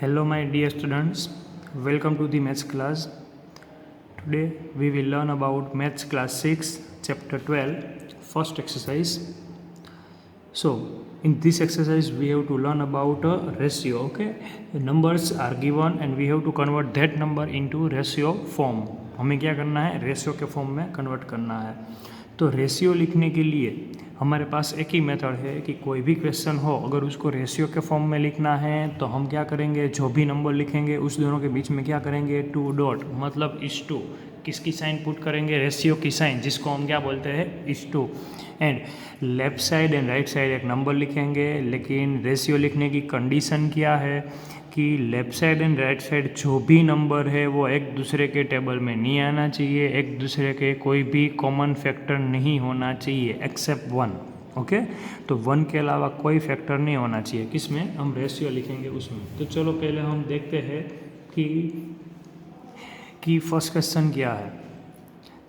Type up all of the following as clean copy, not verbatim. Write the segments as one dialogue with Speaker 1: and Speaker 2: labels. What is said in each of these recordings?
Speaker 1: Hello my dear students, welcome to the maths class. Today we will learn about maths class 6 chapter 12 first exercise. So in this exercise we have to learn about a ratio. Okay, the numbers are given and we have to convert that number into ratio form. हमें क्या करना है, ratio के form में convert करना है. तो ratio लिखने के लिए हमारे पास एक ही मेथड है कि कोई भी क्वेश्चन हो अगर उसको रेशियो के फॉर्म में लिखना है तो हम क्या करेंगे, जो भी नंबर लिखेंगे उस दोनों के बीच में क्या करेंगे, टू डॉट, मतलब इस टू. किसकी साइन पुट करेंगे, रेशियो की साइन, जिसको हम क्या बोलते हैं, is to. And left side and right side एक नंबर लिखेंगे. लेकिन रेशियो लिखने की कंडीशन क्या है कि left side and right side जो भी नंबर है वो एक दूसरे के टेबल में नहीं आना चाहिए, एक दूसरे के कोई भी कॉमन फैक्टर नहीं होना चाहिए एक्सेप्ट वन. ओके, तो वन के अलावा कोई फैक्टर नहीं होना चाहिए. किसमें, हम रेशियो लिखेंगे उसमें. तो चलो पहले हम देखते हैं कि फर्स्ट क्वेश्चन क्या है.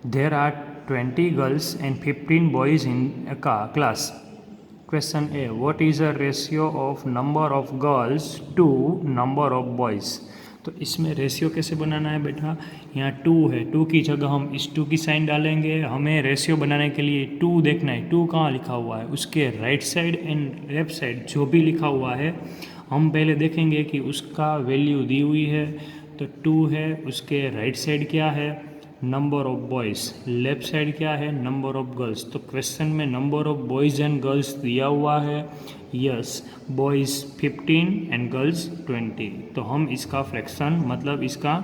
Speaker 1: There are 20 girls and 15 boys in class. Question A, what is the ratio of number of girls to number of boys? तो इसमें रेशियो कैसे बनाना है बेटा, यहाँ टू है, टू की जगह हम इस टू की साइन डालेंगे. हमें रेशियो बनाने के लिए टू देखना है, टू कहाँ लिखा हुआ है, उसके right side and left side जो भी लिखा हुआ है हम पहले देखेंगे कि उसका वैल्यू दी हुई है. तो टू है, उसके राइट साइड क्या है, number of boys, left side क्या है, नंबर ऑफ गर्ल्स. तो क्वेश्चन में number of boys and girls दिया हुआ है. Yes, boys 15 and girls 20. तो हम इसका फ्रैक्शन, मतलब इसका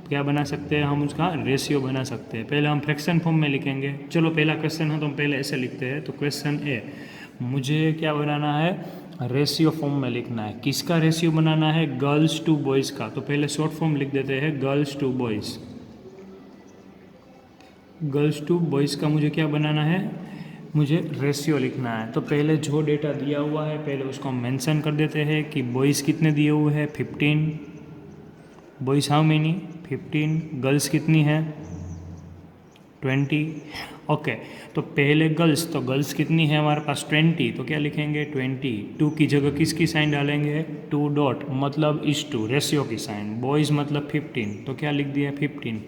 Speaker 1: क्या बना सकते हैं, हम उसका रेशियो बना सकते हैं. पहले हम फ्रैक्शन फॉर्म में लिखेंगे. चलो पहला क्वेश्चन है तो हम पहले ऐसे लिखते हैं. तो क्वेश्चन ए, मुझे क्या बनाना है, रेशियो फॉर्म में लिखना है. किसका रेशियो बनाना है, गर्ल्स टू बॉयज़ का. तो पहले शॉर्ट फॉर्म लिख देते हैं, girls to boys. Girls to boys का मुझे क्या बनाना है, मुझे रेशियो लिखना है. तो पहले जो डेटा दिया हुआ है पहले उसको हम मेंशन कर देते हैं कि बॉयज़ कितने दिए हुए हैं, 15. Boys how many, 15. गर्ल्स कितनी है, 20. ओके, तो पहले गर्ल्स, तो गर्ल्स कितनी है हमारे पास, 20. तो क्या लिखेंगे, 20. टू की जगह किसकी साइन डालेंगे, टू डॉट, मतलब इस टू, रेशियो की साइन. बॉयज़ मतलब 15, तो क्या लिख दिया, 15.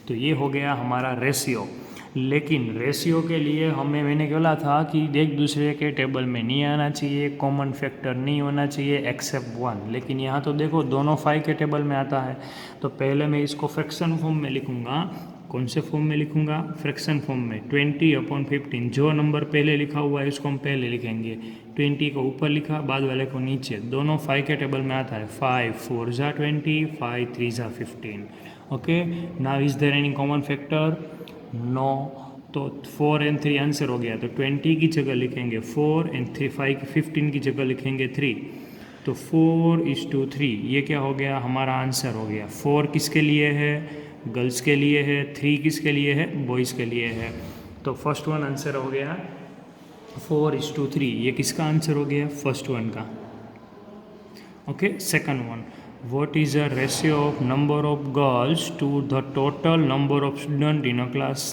Speaker 1: तो ये हो गया हमारा रेशियो. लेकिन रेशियो के लिए मैंने बोला था कि एक दूसरे के टेबल में नहीं आना चाहिए, कॉमन फैक्टर नहीं होना चाहिए एक्सेप्ट वन. लेकिन यहाँ तो देखो दोनों 5 के टेबल में आता है. तो पहले मैं इसको फ्रैक्शन फॉर्म में लिखूँगा. कौन से फॉर्म में लिखूँगा, फ्रैक्शन फॉर्म में. 20/15, जो नंबर पहले लिखा हुआ है उसको हम पहले लिखेंगे. 20 को ऊपर लिखा, बाद वाले को नीचे. दोनों 5 के टेबल में आता है. 5 4 ज़ा 20, 5 3 ज़ा 15. Okay, now is there any common factor, no. तो 4 and 3 आंसर हो गया. तो 20 की जगह लिखेंगे 4 and 3, 15 की जगह लिखेंगे 3. तो 4:3, ये क्या हो गया, हमारा आंसर हो गया. 4 किसके लिए है, गर्ल्स के लिए है. 3 किसके लिए है, बॉयज़ के लिए है. तो फर्स्ट वन आंसर हो गया 4:3. ये किसका आंसर हो गया, फर्स्ट वन का. Okay, second one, what is the ratio of number of girls to the total number of student in a class?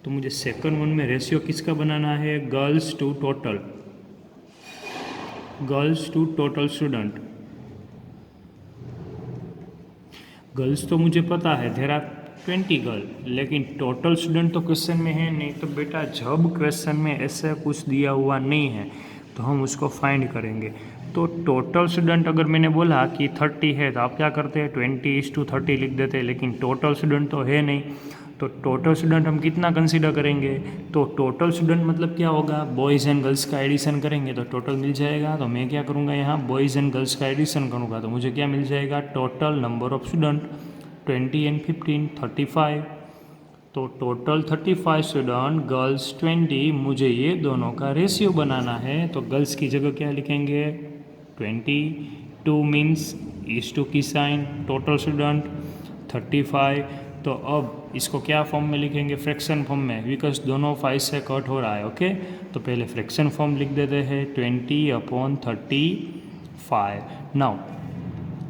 Speaker 1: तो मुझे सेकंड वन में रेशियो किसका बनाना है, girls to total, girls to total student. Girls तो मुझे पता है, देयर आर 20 गर्ल, लेकिन टोटल स्टूडेंट तो क्वेश्चन में है नहीं. तो बेटा जब क्वेश्चन में ऐसा कुछ दिया हुआ नहीं है तो हम उसको फाइंड करेंगे. तो टोटल स्टूडेंट अगर मैंने बोला कि 30 है तो आप क्या करते हैं, 20:30 लिख देते हैं. लेकिन टोटल स्टूडेंट तो है नहीं. तो टोटल स्टूडेंट हम कितना कंसीडर करेंगे, तो टोटल स्टूडेंट मतलब क्या होगा, बॉयज़ एंड गर्ल्स का एडिशन करेंगे तो टोटल मिल जाएगा. तो मैं क्या करूँगा, यहाँ बॉयज़ एंड गर्ल्स का एडिशन करूँगा तो मुझे क्या मिल जाएगा, total number of student 20 and 15, 35. तो टोटल 35 स्टूडेंट, गर्ल्स 20. मुझे ये दोनों का रेशियो बनाना है. तो गर्ल्स की जगह क्या लिखेंगे, 20. 2 मीन्स इस टू की साइन, टोटल स्टूडेंट 35. तो अब इसको क्या फॉर्म में लिखेंगे, फ्रैक्शन फॉर्म में, बिकॉज दोनों 5 से कट हो रहा है. ओके, तो पहले फ्रैक्शन फॉर्म लिख देते हैं, 20/35. Now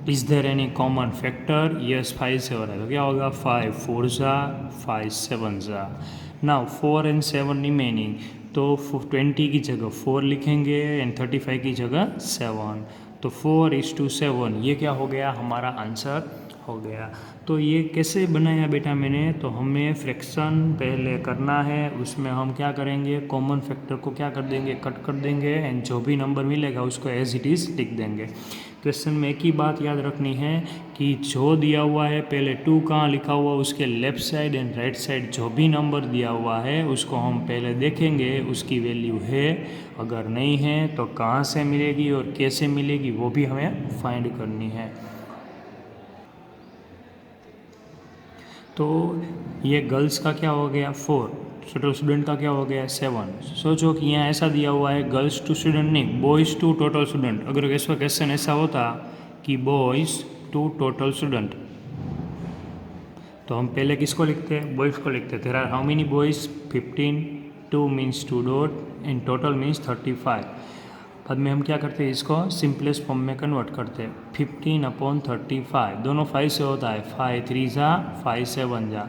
Speaker 1: is there any common factor, yes 5 से हो रहा है. तो क्या होगा, 5 4 ज़ा, 5 7 ज़ा. Now 4 and 7 remaining. तो 20 की जगह 4 लिखेंगे एंड 35 की जगह 7. तो 4:7 ये क्या हो गया, हमारा आंसर हो गया। तो ये कैसे बनाया बेटा मैंने, तो हमें फ्रैक्शन पहले करना है, उसमें हम क्या करेंगे, कॉमन फैक्टर को क्या कर देंगे, कट कर देंगे, एंड जो भी नंबर मिलेगा उसको एज इट इज़ लिख देंगे। क्वेश्चन में एक ही बात याद रखनी है कि जो दिया हुआ है पहले 2 कहाँ लिखा हुआ, उसके left side and right side जो भी नंबर दिया हुआ है उसको हम पहले देखेंगे उसकी वैल्यू है, अगर नहीं है तो कहाँ से मिलेगी और कैसे मिलेगी वो भी हमें फाइंड करनी है। तो ये गर्ल्स का क्या हो गया 4, टोटल स्टूडेंट का क्या हो गया 7। सोचो कि यहाँ ऐसा दिया हुआ है गर्ल्स टू स्टूडेंट नहीं, बॉयज़ टू टोटल स्टूडेंट। अगर इसका क्वेश्चन ऐसा होता कि बॉयज़ टू टोटल स्टूडेंट, तो हम पहले किसको लिखते हैं, बॉयज़ को लिखते हैं। There are how many boys 15, 2 means 2 dot and total means 35। बाद में हम क्या करते हैं, इसको सिंपलेस्ट फॉर्म में कन्वर्ट करते हैं, 15/35, दोनों 5 से होता है, 5 3 जा 5 7 जा,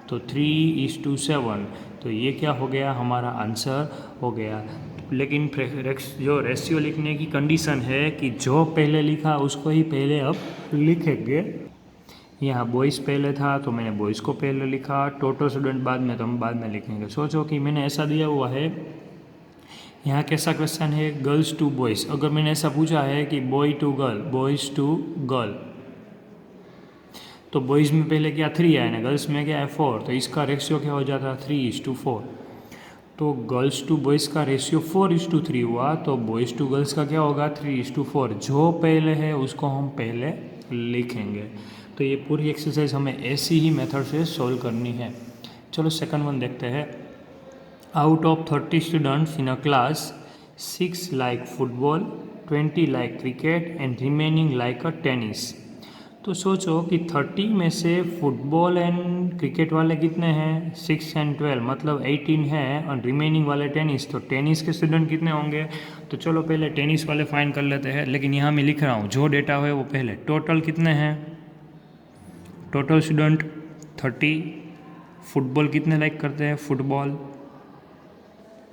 Speaker 1: तो 3:7। तो ये क्या हो गया, हमारा आंसर हो गया। लेकिन जो रेशियो लिखने की कंडीशन है कि जो पहले लिखा उसको ही पहले अब लिखेंगे। यहाँ बॉयज़ पहले था तो मैंने बॉयज़ को पहले लिखा, टोटल स्टूडेंट बाद में तो हम बाद में लिखेंगे। सोचो कि मैंने ऐसा दिया हुआ है, यहाँ कैसा क्वेश्चन है, गर्ल्स टू बॉयज़। अगर मैंने ऐसा पूछा है कि boy to girl, boys to girl, तो बॉयज़ में पहले क्या 3 आया ना, गर्ल्स में क्या है 4, तो इसका रेशियो क्या हो जाता 3:4। तो गर्ल्स टू बॉयज़ का रेशियो 4:3 हुआ, तो बॉयज़ टू गर्ल्स का क्या होगा 3:4। जो पहले है उसको हम पहले लिखेंगे। तो ये पूरी एक्सरसाइज हमें ऐसी ही मेथड से सॉल्व करनी है। चलो सेकंड वन देखते हैं। Out of 30 students in a class, 6 like football, 20 like cricket and remaining like a tennis। तो सोचो कि 30 में से फुटबॉल एंड क्रिकेट वाले कितने हैं, 6 एंड 12 मतलब 18 है, और रिमेनिंग वाले टेनिस, तो टेनिस के स्टूडेंट कितने होंगे। तो चलो पहले टेनिस वाले फाइंड कर लेते हैं, लेकिन यहाँ मैं लिख रहा हूँ जो डेटा है वो पहले। टोटल कितने हैं, टोटल स्टूडेंट 30, फुटबॉल कितने लाइक करते हैं, फुटबॉल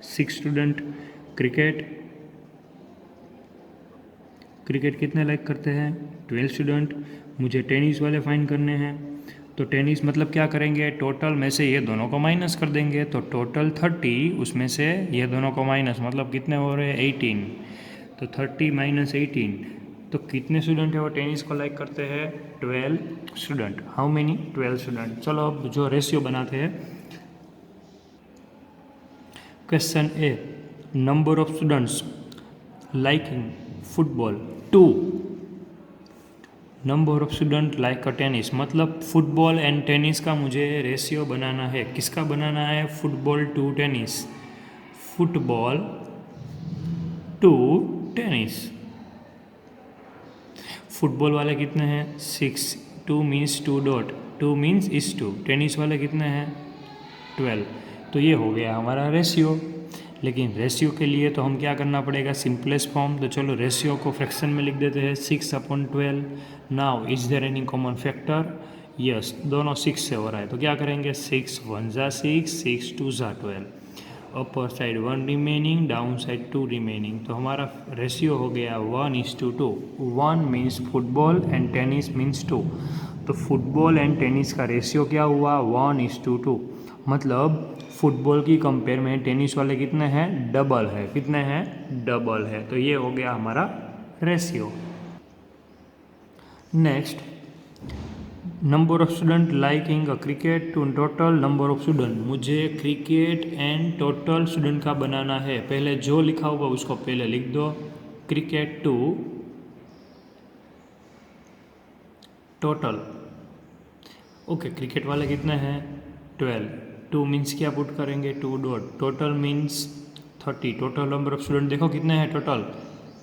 Speaker 1: 6 स्टूडेंट, क्रिकेट कितने लाइक करते हैं 12 स्टूडेंट। मुझे टेनिस वाले फाइंड करने हैं, तो टेनिस मतलब क्या करेंगे, टोटल में से ये दोनों को माइनस कर देंगे, तो टोटल 30 उसमें से ये दोनों को माइनस, मतलब कितने हो रहे हैं 18, तो 30 - 18, तो कितने स्टूडेंट है वो टेनिस को लाइक करते हैं 12 स्टूडेंट। How many 12 student. चलो अब जो रेशियो बनाते हैं। Question A, number of students liking football 2, number of student like a tennis, मतलब फुटबॉल एंड टेनिस का मुझे रेशियो बनाना है। किसका बनाना है, football to tennis, football to tennis. Football वाले कितने हैं 6, 2 मीन्स 2 डॉट, 2 मीन्स इस 2, टेनिस वाले कितने हैं 12। तो ये हो गया हमारा रेशियो। लेकिन रेशियो के लिए तो हम क्या करना पड़ेगा, सिंपलेस्ट फॉर्म। तो चलो रेशियो को फ्रैक्शन में लिख देते हैं, 6/12। Now is there any common factor, yes, दोनों 6 से हो रहा है, तो क्या करेंगे, 6 1 जा 6, 6 2 जा 12, upper side 1 remaining, down side 2 remaining. तो हमारा रेशियो हो गया 1:2। 1 means football and tennis means 2, तो फुटबॉल एंड टेनिस का रेशियो क्या हुआ 1:2, मतलब फुटबॉल की कंपेयर में टेनिस वाले कितने हैं, डबल है, कितने हैं, डबल है। तो ये हो गया हमारा ratio. Next, number of student liking a cricket to total number of student. मुझे क्रिकेट एंड टोटल स्टूडेंट का बनाना है। पहले जो लिखा होगा उसको पहले लिख दो, cricket to total. Okay, cricket वाले कितने हैं 12, 2 मीन्स क्या पुट करेंगे 2 dot, total means 30, total number of student देखो कितने हैं total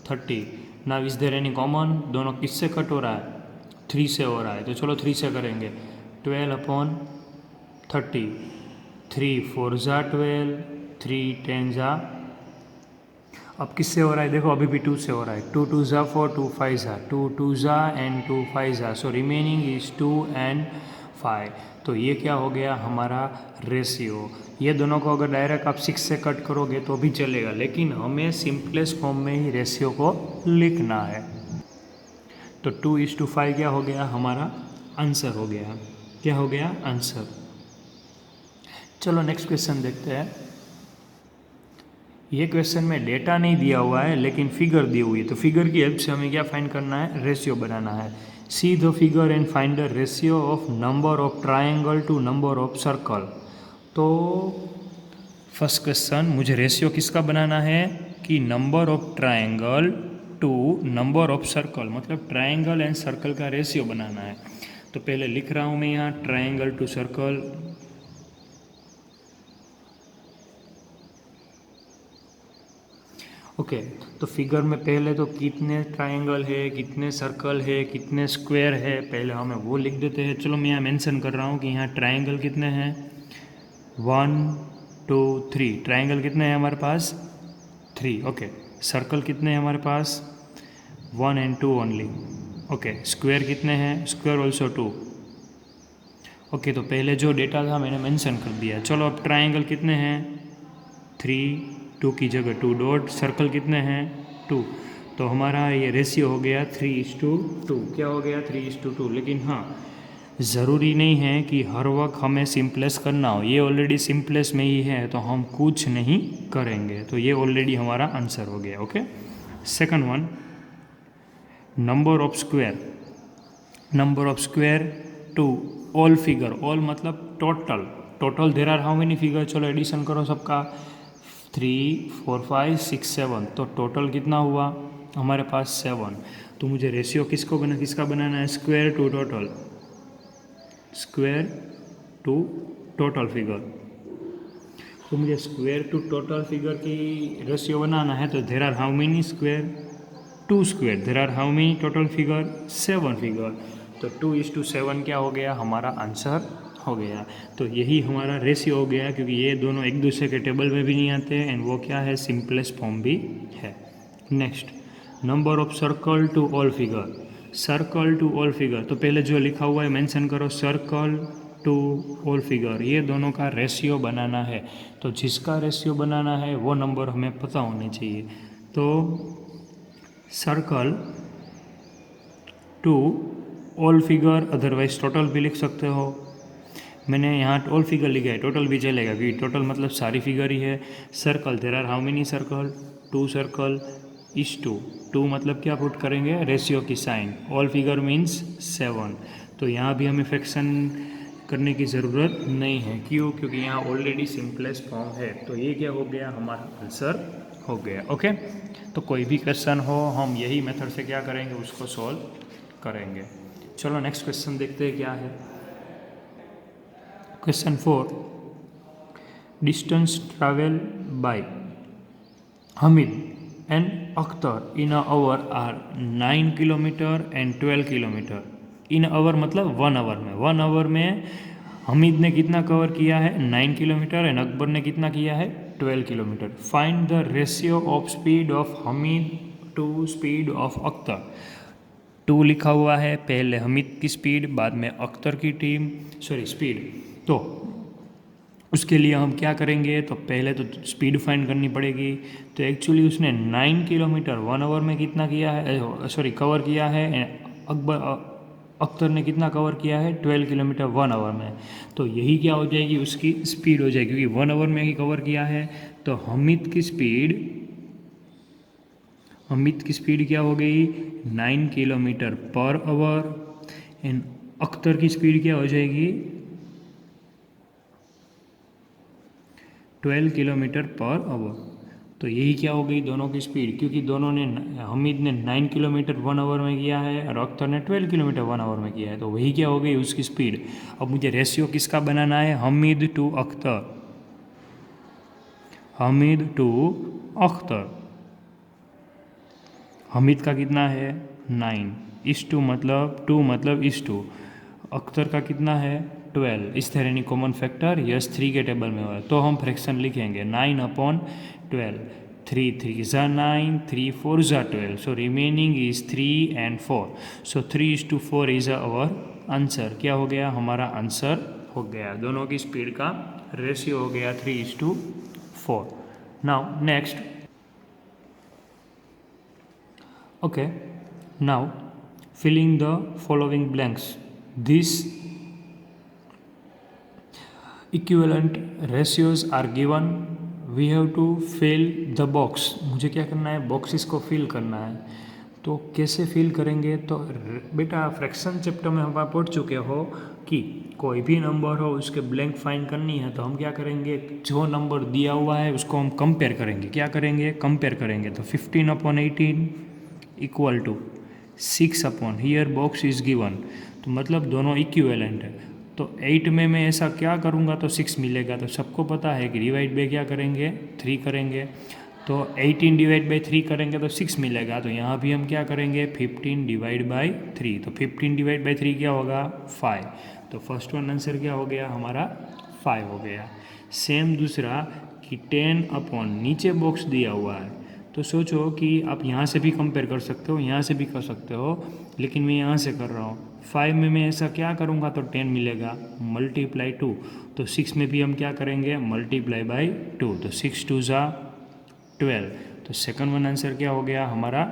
Speaker 1: 30। Now is there any common, दोनों किससे कट हो रहा है 3 से हो रहा है, तो चलो 3 से करेंगे, 12/30, 3 4 जा 12, 3 10 जा, अब किससे हो रहा है देखो, अभी भी 2 से हो रहा है, 2 2 जा 4, 2 5 जा, 2 2 जा एंड 2 5 जा, सो रिमेनिंग इज 2 एंड 5। तो ये क्या हो गया हमारा रेशियो। ये दोनों को अगर डायरेक्ट आप 6 से कट करोगे तो भी चलेगा, लेकिन हमें सिंपलेस्ट फॉर्म में ही रेशियो को लिखना है। तो 2:5 क्या हो गया हमारा आंसर हो गया। क्या हो गया आंसर। चलो नेक्स्ट क्वेश्चन देखते हैं। ये क्वेश्चन में डेटा नहीं दिया हुआ है लेकिन फिगर दी हुई है, तो फिगर की हेल्प से हमें क्या फाइंड करना है, रेशियो बनाना है। See the figure and find the ratio of number of triangle to number of circle. तो फर्स्ट क्वेश्चन, मुझे रेशियो किसका बनाना है कि number of triangle to number of circle, मतलब ट्रायंगल एंड सर्कल का रेशियो बनाना है। तो पहले लिख रहा हूँ मैं यहाँ ट्रायंगल टू सर्कल। ओके, तो फिगर में पहले तो कितने ट्रायंगल है, कितने सर्कल है, कितने स्क्वायर है, पहले हमें वो लिख देते हैं। चलो मैं यहाँ मेंशन कर रहा हूँ कि यहाँ ट्रायंगल कितने हैं, 1 2 3। ट्रायंगल कितने हैं हमारे पास, 3। ओके, सर्कल कितने हैं हमारे पास, 1 and 2 ओनली। ओके, स्क्वायर कितने हैं, स्क्वायर ऑल्सो 2। ओके, तो पहले जो डेटा था मैंने मेंशन कर दिया। चलो अब ट्रायंगल कितने हैं, 3, 2 की जगह 2 डॉट। सर्कल कितने हैं, 2। तो हमारा ये रेशियो हो गया 3:2। क्या हो गया, 3:2। लेकिन हाँ, ज़रूरी नहीं है कि हर वक्त हमें सिंपलेस करना हो। ये ऑलरेडी सिंपलेस में ही है तो हम कुछ नहीं करेंगे, तो ये ऑलरेडी हमारा आंसर हो गया। Okay, second one, number of square. Number of square to all figure. All मतलब टोटल। Total there are how many figure, चलो एडिशन करो सबका, 3 4 5 6 7। तो टोटल कितना हुआ हमारे पास 7। तो मुझे रेशियो किसका बनाना है, square to total, square to total figure. तो मुझे स्क्वायर टू टोटल फिगर की रेशियो बनाना है, तो there are how many square, 2 square. There are how many total figure, 7 figure. तो 2:7 क्या हो गया हमारा आंसर हो गया। तो यही हमारा रेशियो हो गया, क्योंकि ये दोनों एक दूसरे के टेबल में भी नहीं आते एंड वो क्या है, सिंपलेस्ट फॉर्म भी है। Next, number of circle to all figure. Circle to all figure, तो पहले जो लिखा हुआ है मेंशन करो, सर्कल टू ऑल फिगर। ये दोनों का रेशियो बनाना है, तो जिसका रेशियो बनाना है वो नंबर हमें पता होने चाहिए। तो circle to all figure, otherwise total भी लिख सकते हो। मैंने यहाँ ऑल फिगर लिखा है, टोटल भी चलेगा क्योंकि टोटल मतलब सारी फिगर ही है। Circle, there are how many circle, 2 circle is 2 मतलब क्या पुट करेंगे, रेशियो की साइन। All figure means 7। तो यहाँ भी हमें फ्रैक्शन करने की ज़रूरत नहीं है, क्यों, क्योंकि यहाँ ऑलरेडी सिंपलेस्ट फॉर्म है। तो ये क्या हो गया, हमारा आंसर हो गया। ओके, तो कोई भी क्वेश्चन हो हम यही मेथड से क्या करेंगे, उसको सॉल्व करेंगे। चलो नेक्स्ट क्वेश्चन देखते हैं क्या है। Question 4, distance travel by Hamid and Akhtar in a hour are 9 kilometre and 12 kilometre. In hour मतलब 1 आवर में। 1 आवर में हमीद ने कितना कवर किया है, 9 किलोमीटर, एंड अकबर ने कितना किया है, 12 kilometre. Find the ratio of speed of Hamid to speed of Akhtar. 2 लिखा हुआ है, पहले हमीद की स्पीड, बाद में अख्तर की स्पीड। तो उसके लिए हम क्या करेंगे, तो पहले तो स्पीड फाइंड करनी पड़ेगी। तो एक्चुअली उसने 9 किलोमीटर 1 आवर में कितना किया है, कवर किया है। अख्तर ने कितना कवर किया है, 12 किलोमीटर 1 आवर में। तो यही क्या हो जाएगी, उसकी स्पीड हो जाएगी, क्योंकि 1 आवर में ही कवर किया है। तो हमीद की स्पीड क्या हो गई, 9 kilometre per hour. And Akhtar की स्पीड क्या हो जाएगी, 12 किलोमीटर पर आवर। तो यही क्या हो गई दोनों की स्पीड, क्योंकि दोनों ने, हमीद ने 9 किलोमीटर 1 आवर में किया है और अख्तर ने 12 किलोमीटर 1 आवर में किया है। तो वही क्या हो गई उसकी स्पीड। अब मुझे रेशियो किसका बनाना है, हमीद टू अख्तर। हमीद टू अख्तर, हमीद का कितना है 9:2 मतलब 2 मतलब 2। अख्तर का कितना है 12। इस तरह नहीं कॉमन फैक्टर यस 3 के टेबल में हुआ, तो हम फ्रैक्शन लिखेंगे 9/12। 3 3 ज़ा 9, 3 4 ज़ा 12। So remaining is 3 and 4। So 3:4 is our answer. क्या हो गया, हमारा आंसर हो गया। दोनों की स्पीड का रेशियो हो गया 3:4। Now next, okay, now filling the following blanks. These equivalent ratios are given. We have to fill the box. मुझे क्या करना है, बॉक्सेस को फिल करना है. तो कैसे फिल करेंगे, तो बेटा फ्रैक्शन चैप्टर में हम पढ़ चुके हो कि कोई भी नंबर हो उसके ब्लैंक फाइंड करनी है. तो हम क्या करेंगे, जो नंबर दिया हुआ है उसको हम कंपेयर करेंगे. क्या करेंगे, कंपेयर करेंगे. तो 15/18 equal to 6 upon, here box is given, तो मतलब दोनों इक्विवेलेंट है. तो 8 में मैं ऐसा क्या करूँगा तो 6 मिलेगा. तो सबको पता है कि डिवाइड बाई क्या करेंगे, 3 करेंगे. तो 18 डिवाइड बाई 3 करेंगे तो 6 मिलेगा. तो यहाँ भी हम क्या करेंगे, 15 डिवाइड बाई 3. तो 15 डिवाइड बाई 3 क्या होगा, 5. तो फर्स्ट वन आंसर क्या हो गया हमारा, 5 हो गया. सेम दूसरा कि 10 अपॉन, नीचे बॉक्स दिया हुआ है. तो सोचो कि आप यहाँ से भी कंपेयर कर सकते हो, यहाँ से भी कर सकते हो, लेकिन मैं यहाँ से कर रहा हूँ. 5 में मैं ऐसा क्या करूँगा तो 10 मिलेगा, मल्टीप्लाई 2. तो 6 में भी हम क्या करेंगे, मल्टीप्लाई बाई 2. तो 6 2 ज़ा 12. तो सेकंड वन आंसर क्या हो गया हमारा,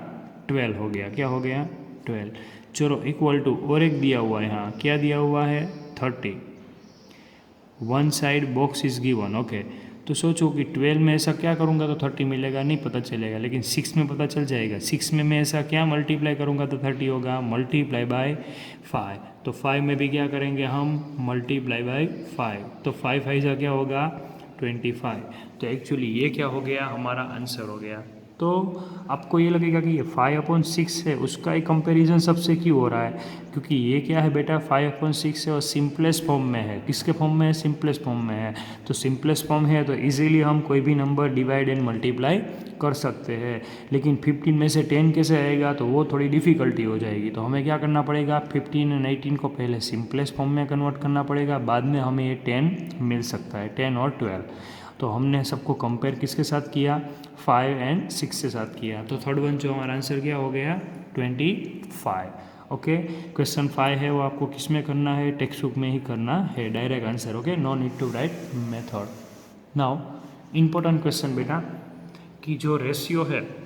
Speaker 1: 12 हो गया. क्या हो गया, 12. चलो इक्वल टू, और एक दिया हुआ है यहाँ, क्या दिया हुआ है, 30. One side box is given. Okay, तो सोचो कि 12 में ऐसा क्या करूँगा तो 30 मिलेगा, नहीं पता चलेगा, लेकिन 6 में पता चल जाएगा. 6 में मैं ऐसा क्या मल्टीप्लाई करूँगा तो 30 होगा, मल्टीप्लाई बाय 5. तो 5 में भी क्या करेंगे हम, मल्टीप्लाई बाय 5. तो 5 5 का क्या होगा, 25. तो एक्चुअली ये क्या हो गया, हमारा आंसर हो गया. तो आपको ये लगेगा कि ये 5/6 है, उसका ही कंपैरिजन सबसे क्यों हो रहा है, क्योंकि ये क्या है बेटा, 5/6 है और सिंपलेस्ट फॉर्म में है. किसके फॉर्म में है, सिंपलेस्ट फॉर्म में है. तो सिंपलेस्ट फॉर्म है तो इजीली हम कोई भी नंबर डिवाइड एंड मल्टीप्लाई कर सकते हैं. लेकिन 15 में से 10 कैसे आएगा, तो वो थोड़ी डिफ़िकल्टी हो जाएगी. तो हमें क्या करना पड़ेगा, 15 और 18 को पहले सिंपलेस्ट फॉर्म में कन्वर्ट करना पड़ेगा, बाद में हमें ये 10 मिल सकता है, 10 और 12. तो हमने सबको कंपेयर किसके साथ किया, 5 और 6 के साथ किया. तो थर्ड वन जो हमारा आंसर क्या हो गया, 25. ओके, क्वेश्चन 5 है वो आपको किस में करना है, टेक्स्ट बुक में ही करना है, direct answer. Okay, no need to write method. Now important question बेटा, कि जो रेशियो है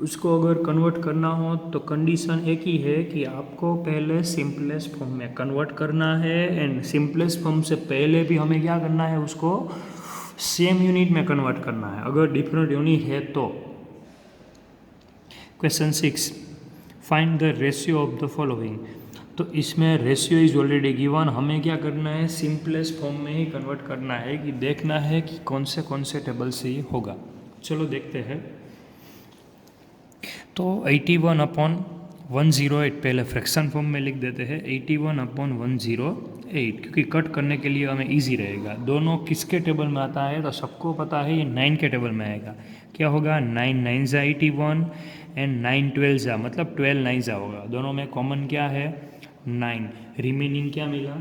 Speaker 1: उसको अगर कन्वर्ट करना हो तो कंडीशन एक ही है कि आपको पहले सिंपलेस्ट फॉर्म में कन्वर्ट करना है. एंड सिंपलेस्ट फॉर्म से पहले भी हमें क्या करना है, उसको सेम यूनिट में कन्वर्ट करना है. अगर डिफरेंट यूनिट है तो. Question 6, find the ratio of the following. तो इसमें रेशियो इज ऑलरेडी गिवन, हमें क्या करना है, सिंपलेस्ट फॉर्म में ही कन्वर्ट करना है, कि देखना है कि कौन से टेबल से ये होगा. चलो देखते हैं. तो 81/108 पहले फ्रैक्शन फॉर्म में लिख देते हैं, 81/108, क्योंकि कट करने के लिए हमें इजी रहेगा. दोनों किसके टेबल में आता है, तो सबको पता है ये 9 के टेबल में आएगा. क्या होगा, 9 9 ज़ा 81 एंड 9 12 ज़ा, मतलब 12 9 ज़ा होगा. दोनों में कॉमन क्या है, 9. रिमेनिंग क्या मिला,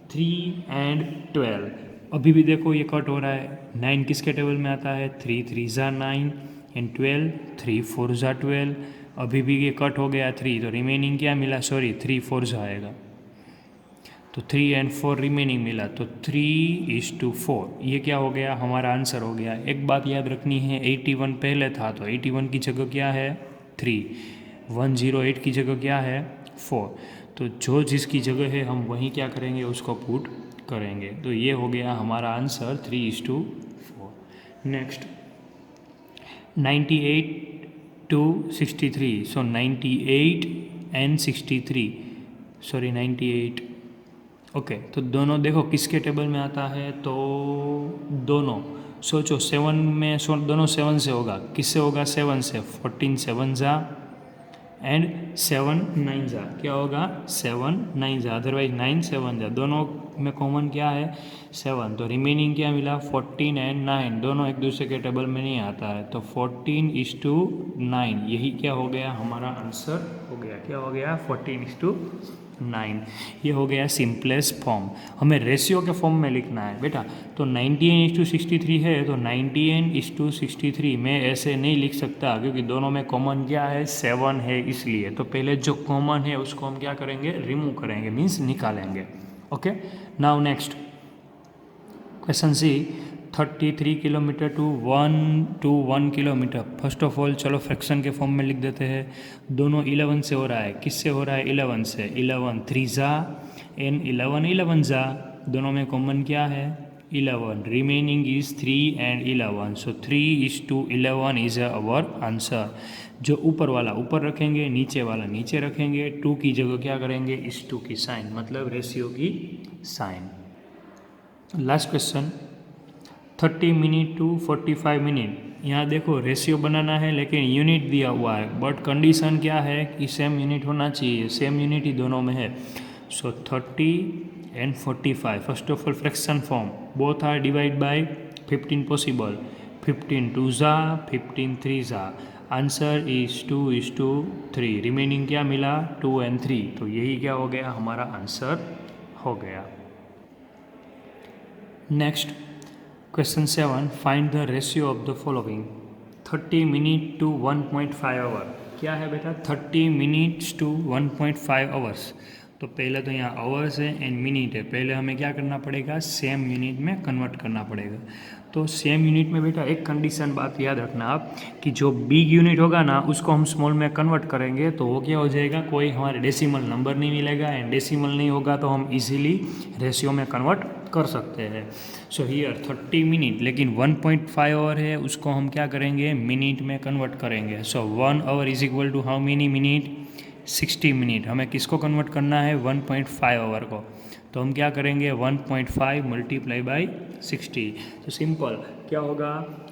Speaker 1: 3 एंड 12. अभी भी देखो ये कट हो रहा है. 9 किसके टेबल में आता है, 3 3 ज़ा 9 एंड 12, 3 4 ज़ा 12. अभी भी ये कट हो गया 3, तो रिमेनिंग क्या मिला, सॉरी 3 4 ज़ा आएगा. तो 3 एंड 4 रिमेनिंग मिला, तो 3:4. ये क्या हो गया, हमारा आंसर हो गया. एक बात याद रखनी है, 81 पहले था तो 81 की जगह क्या है, 3. 108 की जगह क्या है, 4. तो जो जिसकी जगह है हम वहीं क्या करेंगे, उसको पुट करेंगे. तो ये हो गया हमारा answer 3:4. Next 98 to 63. So 98 and 63, sorry 98. Okay, तो दोनों देखो किसके टेबल में आता है, तो दोनों सोचो 7 में, दोनों 7 से होगा. किससे होगा, 7 से. 14 7 ज़ा एंड 7 9 ज़ा, क्या होगा, 7 9 ज़ा, अदरवाइज 9 7 ज़ा. दोनों में कॉमन क्या है, 7. तो रिमेनिंग क्या मिला, 14 एंड 9. दोनों एक दूसरे के टेबल में नहीं आता है, तो 14:9. यही क्या हो गया, हमारा आंसर हो गया. क्या हो गया, 14:9. ये हो गया सिंपलेस्ट फॉर्म. हमें रेशियो के फॉर्म में लिखना है बेटा. तो 98:63 है, तो 98:63 मैं ऐसे नहीं लिख सकता, क्योंकि दोनों में कॉमन क्या है, 7 है, इसलिए. तो पहले जो कॉमन है उसको हम क्या करेंगे, रिमूव करेंगे, मीन्स निकालेंगे. Okay, now next question C. 33 kilometre to 1 kilometre. First of all चलो फ्रैक्शन के फॉर्म में लिख देते हैं। दोनों 11 से हो रहा है। किससे हो रहा है? 11 से। 11 3 जा एंड 11 11 जा, दोनों में कॉमन क्या है? 11। Remaining is 3 and 11, so 3:11 is our answer. जो ऊपर वाला ऊपर रखेंगे, नीचे वाला नीचे रखेंगे, 2 की जगह क्या करेंगे? इस 2 की साइन, मतलब रेशियो की sign. Last question, 30 minute to 45 minute. यहाँ देखो रेशियो बनाना है लेकिन यूनिट दिया हुआ है, बट कंडीशन क्या है कि सेम यूनिट होना चाहिए। सेम यूनिट ही दोनों में है। So 30 and 45। First of all fraction form, both are divide by 15 possible. 15 2 जा, 15 3 जा। Answer is 2:3। रिमेनिंग क्या मिला? 2 एंड 3। तो यही क्या हो गया? हमारा आंसर हो गया। Next question 7, find the ratio of the following. 30 minute to 1.5 hour. क्या है बेटा? 30 मिनट्स टू 1.5 आवर्स। तो पहले तो यहाँ आवर्स है एंड मिनट है। पहले हमें क्या करना पड़ेगा? सेम यूनिट में कन्वर्ट करना पड़ेगा। तो सेम यूनिट में बेटा एक कंडीशन बात याद रखना आप, कि जो बिग यूनिट होगा ना उसको हम स्मॉल में कन्वर्ट करेंगे तो वो क्या हो जाएगा? कोई हमारे डेसिमल नंबर नहीं मिलेगा, एंड डेसिमल नहीं होगा तो हम इजीली रेशियो में कन्वर्ट कर सकते हैं। सो हियर 30 मिनट, लेकिन 1.5 आवर है, उसको हम क्या करेंगे? मिनट में कन्वर्ट करेंगे। So 1 hour is equal to how many minute? 60 minute. हमें किसको कन्वर्ट करना है? 1.5 आवर को। तो हम क्या करेंगे? 1.5 मल्टीप्लाई बाई 60। तो सिंपल क्या होगा?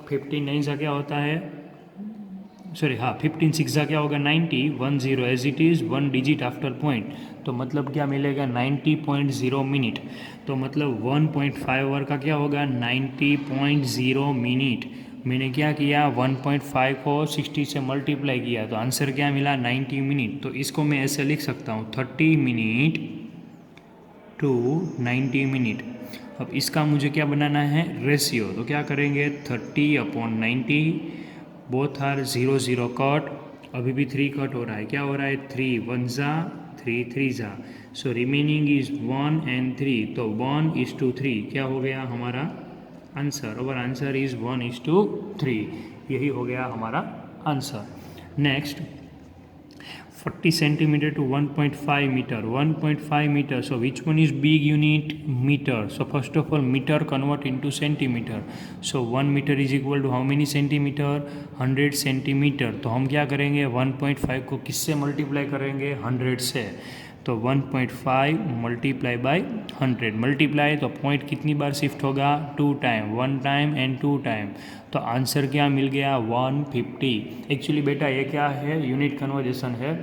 Speaker 1: 15 9 सा क्या होता है? सॉरी हाँ, 15 6 सा क्या होगा? 90। 10 as it is, 1 digit after point. तो मतलब क्या मिलेगा? 90.0 मिनट। तो मतलब 1.5 आवर का क्या होगा? 90.0 मिनट। मैंने क्या किया? 1.5 को 60 से मल्टीप्लाई किया, तो आंसर क्या मिला? 90 मिनट। तो इसको मैं ऐसे लिख सकता हूँ, 30 मिनट टू 90 मिनट। अब इसका मुझे क्या बनाना है? रेशियो। तो क्या करेंगे? 30/90, बोथ आर 0 0 कट। अभी भी 3 कट हो रहा है। क्या हो रहा है? 3 1 जा, 3 3 जा। सो रिमेनिंग इज 1 एंड 3। तो 1:3 क्या हो गया हमारा आंसर? और आंसर इज 1:3। यही हो गया हमारा answer. Next, 40 centimetre to 1.5 metre. 1.5 metre, so which one is big unit? Meter. So first of all meter convert into centimeter. So 1 meter is equal to how many centimeter? 100 centimetre. तो हम क्या करेंगे? 1.5 को किससे मल्टीप्लाई करेंगे? 100 से। तो 1.5 multiply by 100। Multiply तो पॉइंट कितनी बार शिफ्ट होगा? 2 टाइम। 1 time and 2 time. तो आंसर क्या मिल गया? 150। एक्चुअली बेटा ये क्या है? यूनिट कन्वर्जेशन है,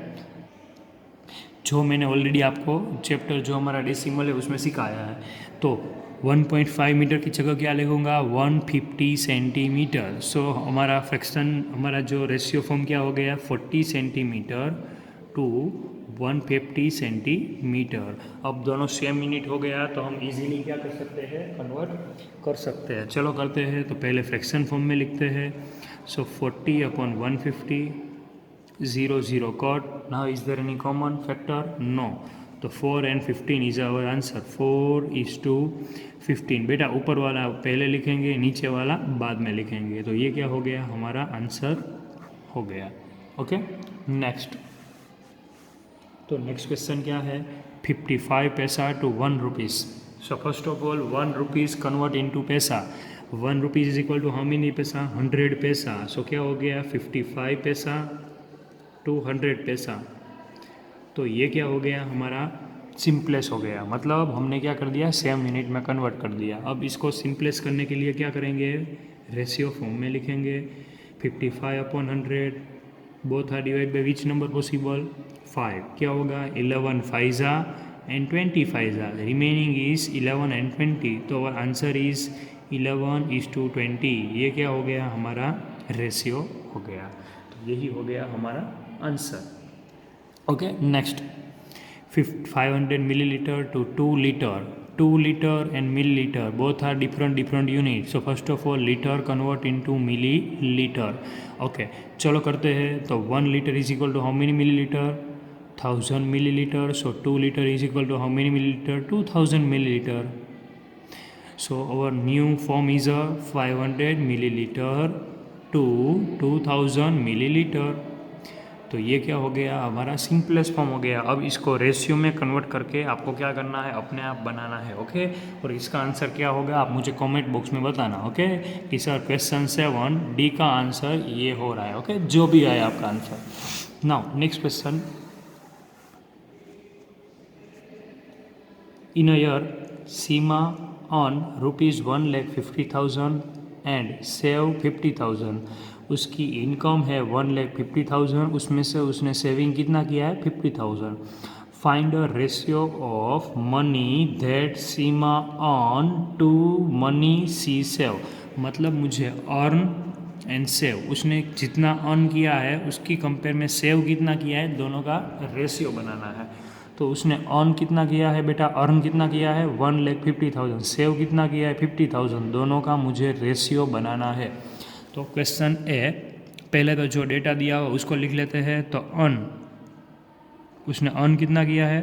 Speaker 1: जो मैंने ऑलरेडी आपको चैप्टर जो हमारा डेसिमल है उसमें सिखाया है। तो 1.5 मीटर की जगह क्या लिखूँगा? 150 सेंटीमीटर। सो हमारा फ्रैक्शन, हमारा जो रेशियो फॉर्म क्या हो गया? 40 सेंटीमीटर टू 150 सेंटीमीटर। अब दोनों सेम यूनिट हो गया तो हम इजीली क्या कर सकते हैं? कन्वर्ट कर सकते हैं। चलो करते हैं। तो पहले फ्रैक्शन फॉर्म में लिखते हैं। सो 40/150, 0 0 कट। Now is there any common factor? No. तो 4 एंड 15 इज आवर आंसर। 4:15। बेटा ऊपर वाला पहले लिखेंगे, नीचे वाला बाद में लिखेंगे। तो ये क्या हो गया? हमारा आंसर हो गया। Okay, next. तो नेक्स्ट क्वेश्चन क्या है? 55 पैसा टू 1 रुपीज़। सो first of all 1 rupees convert into paisa. 1 rupees is equal to how many paisa? 100 पैसा। सो क्या हो गया? 55 पैसा टू 100 पैसा। तो ये क्या हो गया? हमारा सिंपलेस हो गया। मतलब हमने क्या कर दिया? सेम यूनिट में कन्वर्ट कर दिया। अब इसको सिंपलेस करने के लिए क्या करेंगे? रेशियो फॉर्म में लिखेंगे। 55/100, both are divide by which number possible? 5। क्या होगा? 11 5 जा एंड 25 जा। Remaining is 11 and 20। तो आवर आंसर इज 11:20। ये क्या हो गया? हमारा रेशियो हो गया। तो यही हो गया हमारा answer. Okay, next. 500 millilitre to 2 litre. 2 litre and millilitre both are different unit. So first of all litre convert into millilitre. Okay, चलो करते हैं। तो 1 litre is equal to how many millilitre? 1000 millilitre. So 2 litre is equal to how many millilitre? 2000 millilitre. So our new form is a 500 milliliter to 2000 milliliter. तो ये क्या हो गया, हमारा सिंपलेस्ट फॉर्म हो गया। अब इसको रेशियो में कन्वर्ट करके आपको क्या करना है, अपने आप बनाना है। ओके, और इसका आंसर क्या होगा आप मुझे कमेंट बॉक्स में बताना। ओके, कि सर क्वेश्चन 7 डी का आंसर ये हो रहा है। ओके, जो भी आए आपका answer. Now next question, in a year Seema on ₹1,50,000 and save 50,000। उसकी इनकम है 1,50,000, उसमें से उसने सेविंग कितना किया है 50,000। Find a ratio of money that Seema on to money she save. मतलब मुझे अर्न एंड सेव, उसने जितना अर्न किया है उसकी कंपेयर में सेव कितना किया है, दोनों का रेशियो बनाना है। तो उसने अर्न कितना किया है बेटा, अर्न कितना किया है 1,50,000, सेव कितना किया है 50,000, दोनों का मुझे रेशियो बनाना है। तो क्वेश्चन ए, पहले तो जो डेटा दिया हो उसको लिख लेते हैं। तो अर्न, उसने अर्न कितना किया है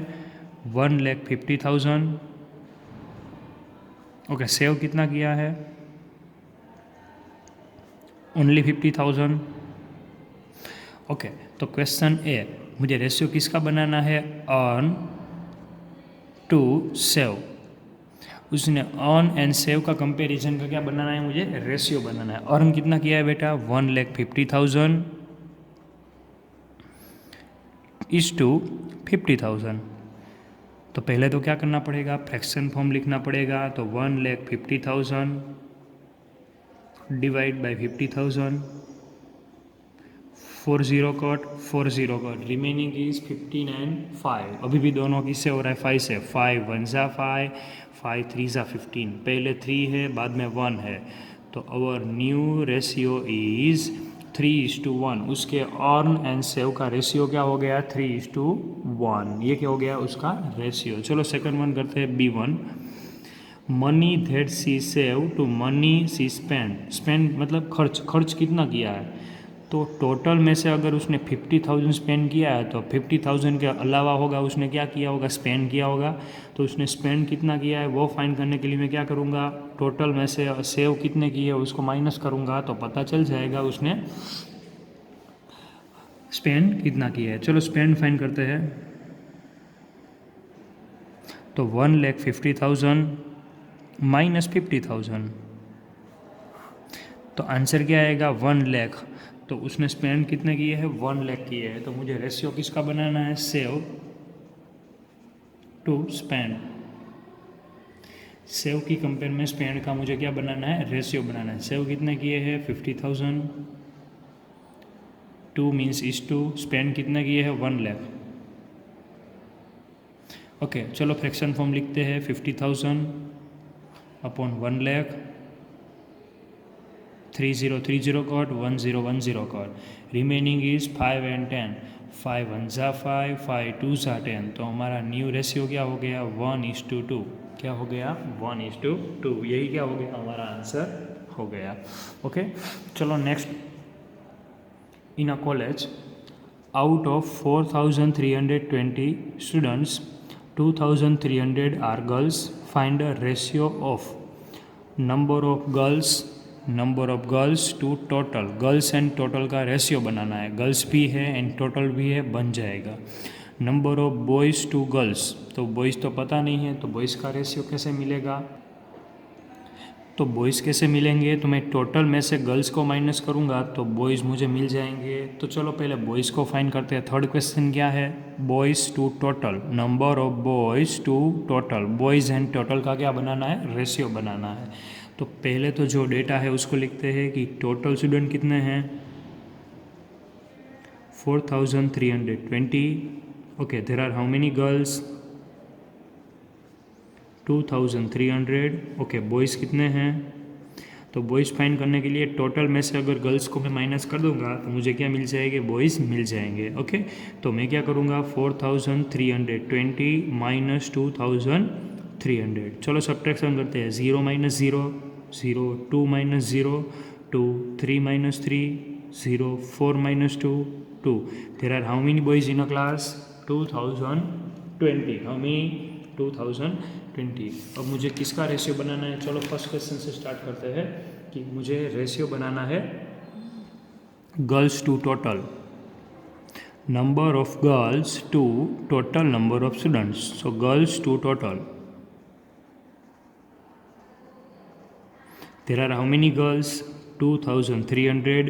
Speaker 1: 1,50,000। ओके, सेव कितना किया है ओनली 50,000। ओके, तो क्वेश्चन ए, मुझे रेशियो किसका बनाना है, अर्न टू सेव। उसने अर्न एंड सेव का कंपैरिजन का क्या बनाना है, मुझे रेशियो बनाना है। अर्न कितना किया है बेटा 1,50,000 इज टू 50,000। तो पहले तो क्या करना पड़ेगा, फ्रैक्शन फॉर्म लिखना पड़ेगा। तो 1,50,000 divide by 50,000, 40 cut 40 cut, remaining is 15 and 5। अभी भी दोनों किससे हो रहा है 5 से। 5 1 ज़ा 5, 5 3 ज़ा 15, पहले 3 है बाद में 1 है। तो अवर न्यू रेशियो इज़ 3:1। उसके अर्न एंड सेव का रेशियो क्या हो गया 3:1। ये क्या हो गया उसका रेशियो। चलो सेकंड वन करते हैं B1। Money that she save to money she spend. Spend मतलब खर्च, खर्च कितना किया है। तो टोटल में से अगर उसने 50,000 स्पेंड किया है तो 50,000 के अलावा होगा उसने क्या किया होगा, स्पेंड किया होगा। तो उसने स्पेंड कितना किया है वो फाइंड करने के लिए मैं क्या करूँगा, टोटल में से सेव कितने किए उसको माइनस करूँगा तो पता चल जाएगा उसने स्पेंड कितना किया है। चलो स्पेंड फाइंड करते हैं। तो 1,50,000 माइनस 50,000, तो आंसर क्या आएगा 1 लाख। तो उसने स्पेंड कितने किए हैं 1 लाख किए हैं। तो मुझे रेशियो किसका बनाना है, सेव टू स्पेंड। सेव की कंपेयर में स्पेंड का मुझे क्या बनाना है, रेशियो बनाना है। सेव कितने किए हैं 50,000, 2 मीन्स इज 2, स्पेंड कितने किए हैं 1 लाख। ओके, चलो फ्रैक्शन फॉर्म लिखते हैं 50,000 upon 1 lakh, 3030 cut 1010 cut, remaining is 5 and 10, 5 1 ज़ा 5, 5 2 ज़ा 10। तो हमारा न्यू रेशियो क्या हो गया 1:2। क्या हो गया 1:2। यही क्या हो गया हमारा आंसर हो गया। ओके, चलो next. In a college out of 4,320 students 2,300 are girls. Find a ratio of number of girls to total. Girls and total का रेशियो बनाना है, गर्ल्स भी है एंड टोटल भी है, बन जाएगा। Number of boys to girls, तो बॉयज़ तो पता नहीं है तो बॉयज़ का रेशियो कैसे मिलेगा। तो बॉयज़ कैसे मिलेंगे, तो मैं टोटल में से गर्ल्स को माइनस करूँगा तो बॉयज़ मुझे मिल जाएंगे। तो चलो पहले बॉयज़ को फाइंड करते हैं। थर्ड क्वेश्चन क्या है, boys to total, number of boys to total. Boys and total का क्या बनाना है, रेशियो बनाना है। तो पहले तो जो डेटा है उसको लिखते हैं कि टोटल स्टूडेंट कितने हैं 4,320। Okay, there are how many girls 2,300। Okay, boys कितने हैं, तो बॉयज़ फाइंड करने के लिए टोटल में से अगर गर्ल्स को मैं माइनस कर दूंगा तो मुझे क्या मिल जाएंगे, बॉयज़ मिल जाएंगे। ओके, तो मैं क्या करूँगा 4,320 माइनस 2,300। चलो सब्ट्रैक्शन करते हैं, 0 minus 0 0, 2 minus 0 2, 3 minus 3 0, 4 minus 2 2। There are how many boys in a class 2,020। How many 2020। अब मुझे किसका रेशियो बनाना है? चलो फर्स्ट क्वेश्चन से स्टार्ट करते हैं कि मुझे रेशियो बनाना है girls to total number of girls to total number of students. So girls to total, there are how many girls? 2300.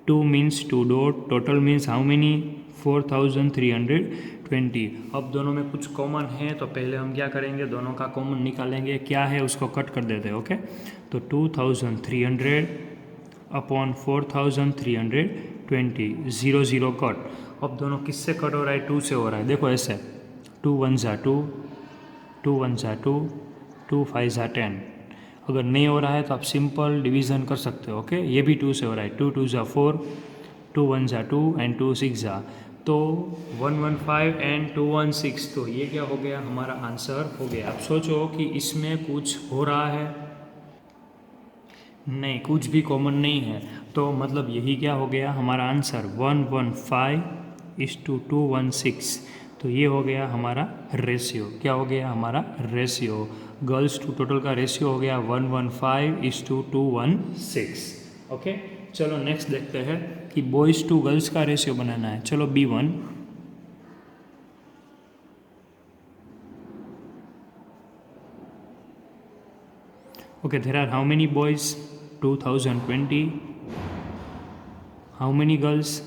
Speaker 1: 2 means 2 dot, total means how many? 4320। अब दोनों में कुछ कॉमन है तो पहले हम क्या करेंगे, दोनों का कॉमन निकालेंगे, क्या है उसको कट कर देते हैं। ओके, तो 2300 अपॉन 4320, 0 0 कट। अब दोनों किससे कट हो रहा है? 2 से हो रहा है। देखो ऐसे, 2 1 ज़ा 2, 2 1 ज़ा 2, 2 5 ज़ा 10। अगर नहीं हो रहा है तो आप सिंपल डिवीज़न कर सकते हो। ओके, ये भी 2 से हो रहा है। 2 2 ज़ा 4, 2 1 ज़ा 2 एंड 2 6 ज़ा, तो 115 एंड 216। तो ये क्या हो गया? हमारा आंसर हो गया। आप सोचो कि इसमें कुछ हो रहा है? नहीं, कुछ भी कॉमन नहीं है, तो मतलब यही क्या हो गया हमारा आंसर? 115:216। तो ये हो गया हमारा रेशियो। क्या हो गया हमारा रेशियो? गर्ल्स टू टोटल का रेशियो हो गया 115:216। ओके, चलो नेक्स्ट देखते हैं कि बॉयज़ टू गर्ल्स का रेशियो बनाना है। चलो B1, okay, there are how many boys? 2020. how many girls?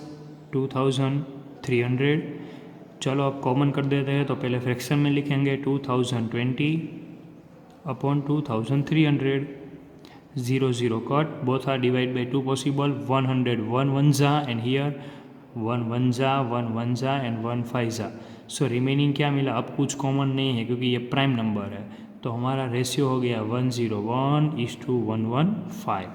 Speaker 1: 2300। चलो अब कॉमन कर देते हैं, तो पहले फ्रैक्शन में लिखेंगे 2020 अपॉन 2300, 0 0 कट, both are divide by 2 possible, 100 1 1 ज़ा एंड हियर 1 1 ज़ा 1 1 ज़ा एंड 1 5 ज़ा। सो रिमेनिंग क्या मिला? अब कुछ कॉमन नहीं है क्योंकि ये प्राइम नंबर है, तो हमारा रेशियो हो गया 101:115।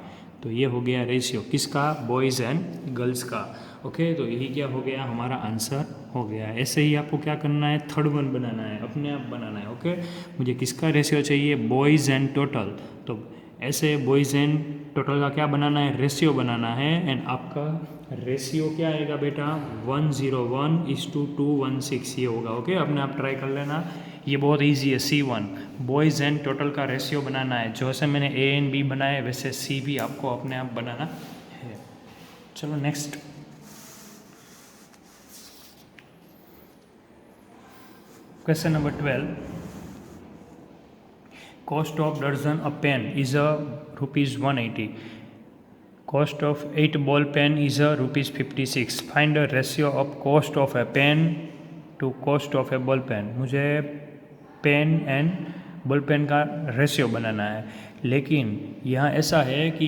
Speaker 1: तो ये हो गया रेशियो किसका? बॉयज़ एंड गर्ल्स का। ओके, तो यही क्या हो गया हमारा आंसर हो गया। ऐसे ही आपको क्या करना है? थर्ड वन बनाना है, अपने आप बनाना है। ओके, मुझे किसका रेशियो चाहिए? Boys and total. तो ऐसे बॉयज़ एंड टोटल का क्या बनाना है? रेशियो बनाना है। एंड आपका रेशियो क्या आएगा बेटा? 101:216 ये होगा। ओके, अपने आप ट्राई कर लेना, ये बहुत इजी है। C1 बॉयज़ एंड टोटल का रेशियो बनाना है। जैसे मैंने A एंड B बनाए वैसे C भी आपको अपने आप बनाना है। चलो next, question number 12। Cost of dozen a pen is a ₹180। Cost of 8 ball pen is a ₹56। Find the ratio of cost of a pen to cost of a ball pen. मुझे pen and ball pen का ratio बनाना है, लेकिन यहाँ ऐसा है कि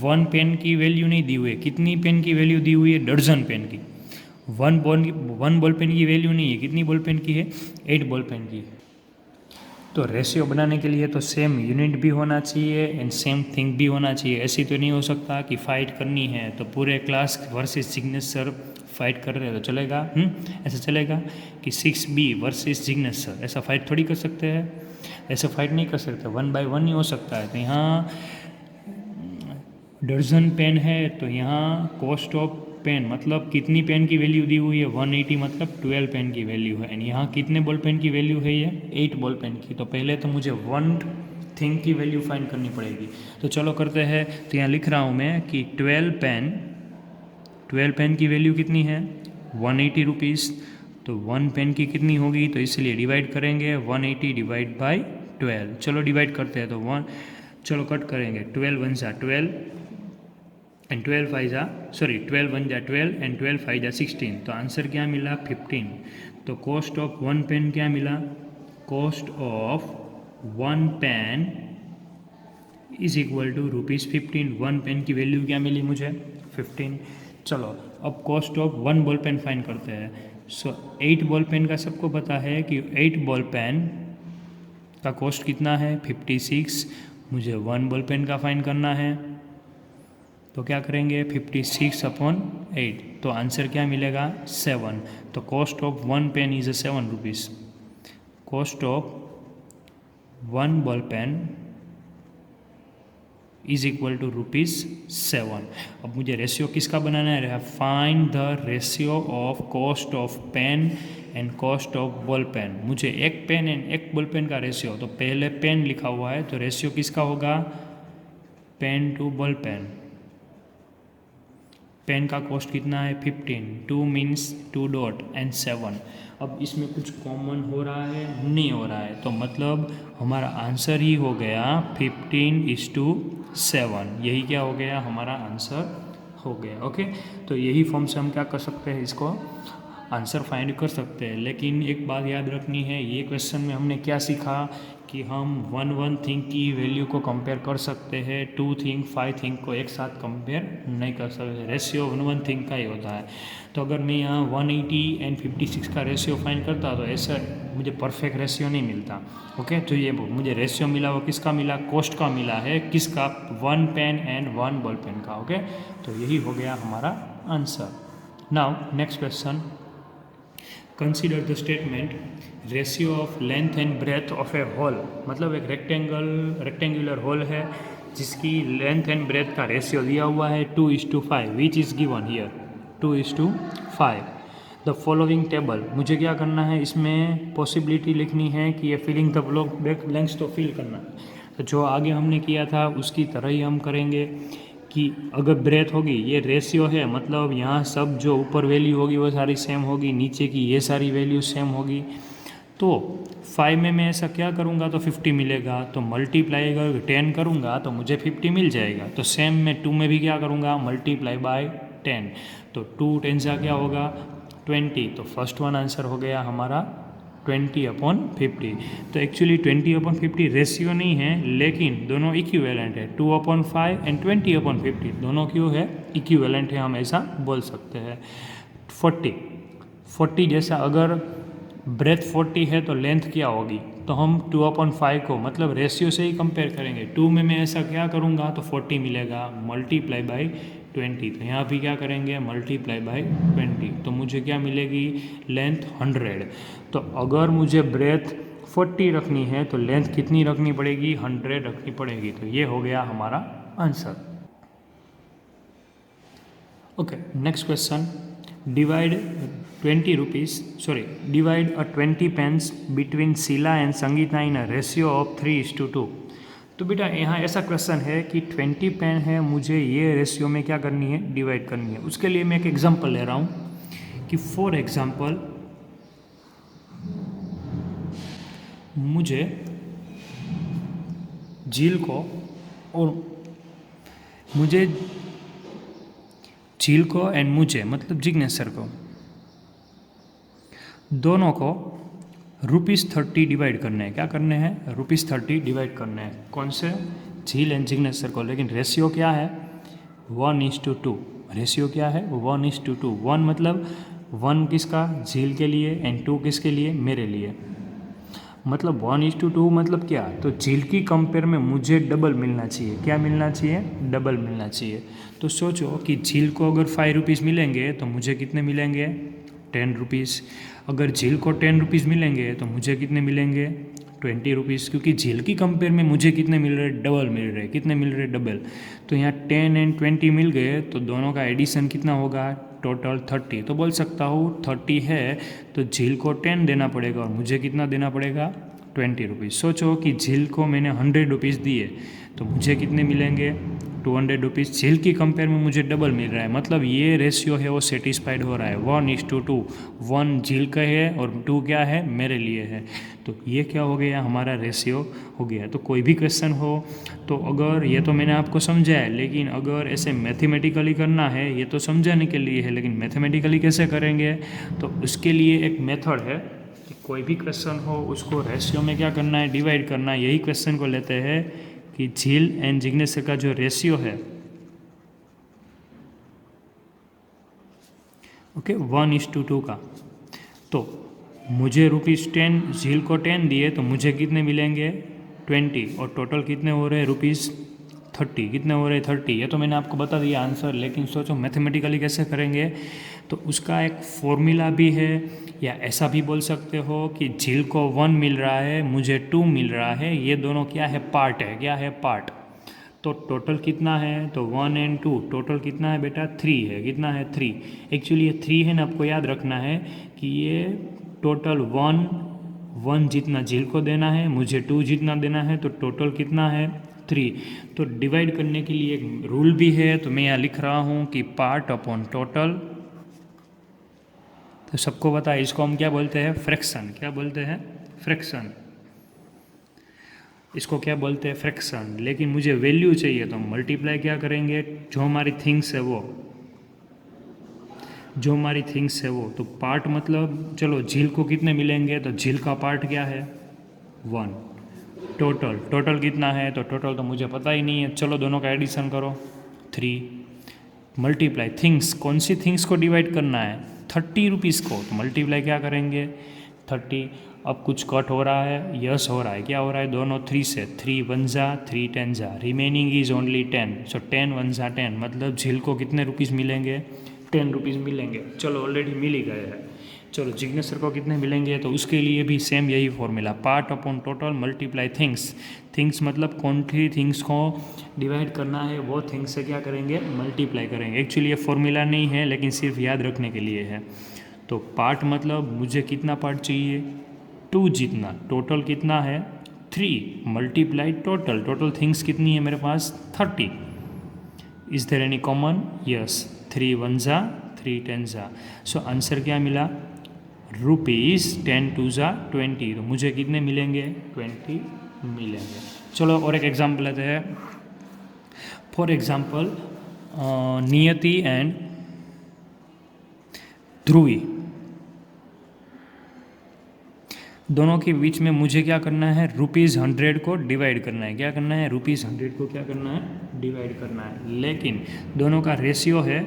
Speaker 1: 1 pen की वैल्यू नहीं दी हुई है। कितनी पेन की वैल्यू दी हुई है? डर्जन पेन की। 1 बॉल पेन की वैल्यू नहीं है। कितनी बॉल पेन की है? 8 बॉल पेन की। तो रेशियो बनाने के लिए तो सेम यूनिट भी होना चाहिए एंड सेम थिंग भी होना चाहिए। ऐसी तो नहीं हो सकता कि फ़ाइट करनी है तो पूरे class versus Jignesh sir fight कर रहे हैं तो चलेगा? ऐसा चलेगा कि 6B वर्सेस जिग्नेश सर, ऐसा फाइट थोड़ी कर सकते हैं। ऐसा फाइट नहीं कर सकते, 1 by 1 ही हो सकता है। तो यहाँ डर्जन पेन है तो यहाँ कॉस्ट ऑफ पेन मतलब कितनी पेन की वैल्यू दी हुई है? 180 मतलब 12 पेन की वैल्यू है। एंड यहाँ कितने बॉल पेन की वैल्यू है? ये 8 बॉल पेन की। तो पहले तो मुझे 1 थिंग की वैल्यू फाइंड करनी पड़ेगी। तो चलो करते हैं। तो यहाँ लिख रहा हूँ मैं कि 12 पेन की वैल्यू कितनी है? 180 रुपीज़। तो 1 पेन की कितनी होगी? तो इसलिए डिवाइड करेंगे 180 डिवाइड बाई 12। चलो डिवाइड करते हैं। तो 1, चलो कट करेंगे। 12 1 ज़ा 12 एंड 12 5 ज़ा 12 1 ज़ा 12 एंड 12 5 ज़ा 16। तो आंसर क्या मिला? 15। तो कॉस्ट ऑफ 1 पेन क्या मिला? Cost of 1 pen is equal to ₹15। 1 pen की वैल्यू क्या मिली मुझे? 15। चलो अब cost of 1 ball pen find करते हैं। 8 बॉल पेन का सबको पता है कि 8 बॉल पेन का कॉस्ट कितना है? 56। मुझे 1 बॉल पेन का फाइंड करना है, तो क्या करेंगे? 56/8। तो आंसर क्या मिलेगा? 7। तो cost of 1 pen is 7 rupees. Cost of 1 ball pen is equal to ₹7। अब मुझे रेशियो किसका बनाना है? Find the ratio of cost of pen and cost of ball pen. मुझे एक पेन एंड एक बॉल पेन का रेशियो, तो पहले पेन लिखा हुआ है तो रेशियो किसका होगा, pen to ball pen. Pen का कॉस्ट कितना है 15, 2 मीन्स 2 डॉट एंड 7। अब इसमें कुछ कॉमन हो रहा है, नहीं हो रहा है, तो मतलब हमारा आंसर ही हो गया 15:7। यही क्या हो गया, हमारा आंसर हो गया। ओके, तो यही फॉर्म से हम क्या कर सकते हैं, इसको आंसर फाइंड कर सकते हैं। लेकिन एक बात याद रखनी है, ये क्वेश्चन में हमने क्या सीखा कि हम वन थिंग की वैल्यू को कंपेयर कर सकते हैं, 2 थिंग 5 थिंग को एक साथ कंपेयर नहीं कर सकते। रेशियो वन थिंग का ही होता है। तो अगर मैं यहाँ 180 एंड 56 का रेशियो फाइंड करता तो ऐसा मुझे परफेक्ट रेशियो नहीं मिलता। ओके, तो ये मुझे रेशियो मिला, वो किसका मिला, कॉस्ट का मिला है, किसका, 1 पेन एंड 1 बॉल पेन का। ओके, तो यही हो गया हमारा answer. Now next question, consider the statement ratio of length and breadth of a hole. मतलब एक रेक्टेंगुलर होल है जिसकी लेंथ एंड ब्रेथ का रेशियो दिया हुआ है 2:5, which is given here 2:5। The following table, मुझे क्या करना है, इसमें पॉसिबिलिटी लिखनी है कि ये फिलिंग द ब्लॉक लेंथ तो फिल करना है। तो जो आगे हमने किया था उसकी तरह ही हम करेंगे कि अगर ब्रेथ होगी, ये रेशियो है, मतलब यहाँ सब जो ऊपर वैल्यू होगी वो सारी सेम होगी, नीचे की ये सारी वैल्यू सेम होगी। तो 5 में मैं ऐसा क्या करूँगा तो 50 मिलेगा, तो मल्टीप्लाई अगर 10 करूँगा तो मुझे 50 मिल जाएगा। तो सेम मैं 2 में भी क्या करूँगा, मल्टीप्लाई बाय 10, तो 2 10 का क्या होगा 20। तो फर्स्ट वन आंसर हो गया हमारा 20/50। तो एक्चुअली 20/50 रेशियो नहीं है, लेकिन दोनों इक्विवेलेंट है, 2/5 एंड 20/50 दोनों क्यों है, इक्विवेलेंट है, हम ऐसा बोल सकते हैं। 40 जैसा अगर ब्रेथ 40 है तो लेंथ क्या होगी, तो हम 2/5 को मतलब रेशियो से ही कंपेयर करेंगे। 2 में मैं ऐसा क्या करूँगा तो 40 मिलेगा, मल्टीप्लाई बाई 20। तो यहाँ भी क्या करेंगे, मल्टीप्लाई बाई 20, तो मुझे क्या मिलेगी, लेंथ 100। तो अगर मुझे ब्रेथ 40 रखनी है तो लेंथ कितनी रखनी पड़ेगी, 100 रखनी पड़ेगी। तो ये हो गया हमारा answer. Okay, next question, divide 20 pence between Sheila and Sangeeta in a ratio of 3:2। तो बेटा यहाँ ऐसा क्वेश्चन है कि 20 पेन है, मुझे ये रेशियो में क्या करनी है, डिवाइड करनी है। उसके लिए मैं एक एग्जांपल ले रहा हूँ कि फॉर एग्जांपल मुझे झील को एंड मुझे मतलब जिग्नेश सर को, दोनों को ₹30 डिवाइड करने हैं। क्या करने हैं, ₹30 डिवाइड करने हैं। कौन से, झील एंड जिग्नेश सर को। लेकिन रेशियो क्या है, 1:2। रेशियो क्या है, 1:2। 1 मतलब 1 किसका, झील के लिए, एंड 2 किसके लिए, मेरे लिए। मतलब 1:2 मतलब क्या, तो झील की कंपेयर में मुझे डबल मिलना चाहिए। क्या मिलना चाहिए, डबल मिलना चाहिए। तो सोचो कि झील को अगर ₹5 मिलेंगे तो मुझे कितने मिलेंगे, ₹10। अगर झील को ₹10 मिलेंगे तो मुझे कितने मिलेंगे, ₹20। क्योंकि झील की कंपेयर में मुझे कितने मिल रहे, डबल मिल रहे। कितने मिल रहे, डबल। तो यहाँ 10 एंड 20 मिल गए, तो दोनों का एडिशन कितना होगा, टोटल 30। तो बोल सकता हूँ 30 है तो झील को 10 देना पड़ेगा और मुझे कितना देना पड़ेगा, ₹20। सोचो कि झील को मैंने ₹100 दिए तो मुझे कितने मिलेंगे, ₹200। झील की कंपेयर में मुझे डबल मिल रहा है, मतलब ये रेशियो है वो सेटिस्फाइड हो रहा है। 1:2, 1 झील का है और 2 क्या है, मेरे लिए है। तो ये क्या हो गया, हमारा रेशियो हो गया। तो कोई भी क्वेश्चन हो तो अगर, ये तो मैंने आपको समझाया, लेकिन अगर ऐसे मैथमेटिकली करना है, ये तो समझाने के लिए है, लेकिन मैथमेटिकली कैसे करेंगे, तो उसके लिए एक मेथड है कि कोई भी क्वेश्चन हो उसको रेशियो में क्या करना है, डिवाइड करना है। यही क्वेश्चन को लेते हैं कि झील एंड जिग्नेश का जो रेशियो है, ओके, 1:2 का। तो मुझे ₹10, झील को 10 दिए तो मुझे कितने मिलेंगे, 20, और टोटल कितने हो रहे हैं, ₹30। कितने हो रहे हैं, 30। ये तो मैंने आपको बता दिया आंसर, लेकिन सोचो मैथमेटिकली कैसे करेंगे। तो उसका एक फॉर्मूला भी है, या ऐसा भी बोल सकते हो कि झील को 1 मिल रहा है, मुझे 2 मिल रहा है, ये दोनों क्या है, पार्ट है। क्या है, पार्ट। तो टोटल कितना है, तो 1 एंड 2 टोटल कितना है बेटा, 3 है। कितना है, 3। एक्चुअली ये 3 है ना, आपको याद रखना है कि ये टोटल 1 जितना झील को देना है, मुझे 2 जितना देना है, तो टोटल कितना है 3। तो डिवाइड करने के लिए एक रूल भी है, तो मैं यहाँ लिख रहा हूँ कि पार्ट अपॉन टोटल। तो सबको पता है इसको हम क्या बोलते हैं, फ्रैक्शन। क्या बोलते हैं, फ्रैक्शन। इसको क्या बोलते हैं, फ्रैक्शन। लेकिन मुझे वैल्यू चाहिए तो हम मल्टीप्लाई क्या करेंगे, जो हमारी थिंग्स है वो, जो हमारी थिंग्स है वो। तो पार्ट मतलब चलो झील को कितने मिलेंगे, तो झील का पार्ट क्या है 1। टोटल, टोटल कितना है, तो टोटल तो मुझे पता ही नहीं है, चलो दोनों का एडिशन करो 3। मल्टीप्लाई थिंग्स, कौन सी थिंग्स को डिवाइड करना है 30 रुपीज़ को, तो मल्टीप्लाई क्या करेंगे 30। अब कुछ कट हो रहा है, यस हो रहा है, क्या हो रहा है, दोनों 3 से, 3 1 जा 3 10 जा, रिमेनिंग इज ओनली 10। सो 10 1 जा 10, मतलब झील को कितने रुपीज़ मिलेंगे, 10 रुपीज़ मिलेंगे। चलो ऑलरेडी मिल ही गए हैं। चलो जिग्नेश सर को कितने मिलेंगे, तो उसके लिए भी सेम यही formula, part upon total multiply things. Things मतलब कौन सी थिंग्स को डिवाइड करना है, वो थिंग्स से क्या करेंगे, मल्टीप्लाई करेंगे। एक्चुअली ये फॉर्मूला नहीं है, लेकिन सिर्फ याद रखने के लिए है। तो पार्ट मतलब मुझे कितना पार्ट चाहिए, 2 जितना, टोटल कितना है 3 मल्टीप्लाई टोटल, टोटल थिंग्स कितनी है मेरे पास 30। Is there any common, yes, 3 1 जा 3 10 जा। सो आंसर क्या मिला, रुपीज़ 10 2 जा 20। तो मुझे कितने मिलेंगे, 20 मिलेंगे। चलो और एक एग्जाम्पल लेते हैं। फॉर एग्जाम्पल नियति एंड ध्रुवी, दोनों के बीच में मुझे क्या करना है, ₹100 को डिवाइड करना है। क्या करना है, ₹100 को क्या करना है, डिवाइड करना है। लेकिन दोनों का रेशियो है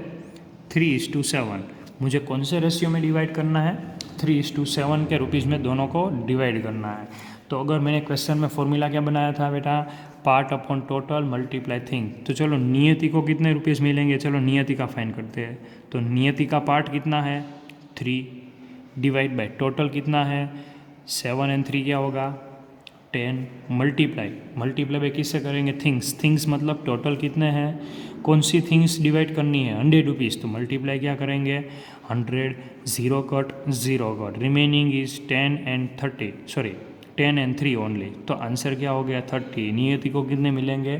Speaker 1: 3:7। मुझे कौन से रेशियो में डिवाइड करना है, 3:7 के रुपीज़ में दोनों को डिवाइड करना है। तो अगर मैंने क्वेश्चन में फॉर्मूला क्या बनाया था बेटा, part upon total multiply thing. तो चलो नियति को कितने रुपीज़ मिलेंगे, चलो नियति का फाइन करते हैं। तो नियति का पार्ट कितना है 3, डिवाइड बाय टोटल कितना है 7 और 3 क्या होगा 10, मल्टीप्लाई, मल्टीप्लाई बाय किससे करेंगे, थिंग्स। थिंग्स मतलब टोटल कितने हैं, कौन सी थिंग्स डिवाइड करनी है 100 रुपीज़, तो मल्टीप्लाई क्या करेंगे 100, 0 cut 0 cut, remaining is 10 and 30, sorry 10 and 3 only. तो आंसर क्या हो गया 30। नियति को कितने मिलेंगे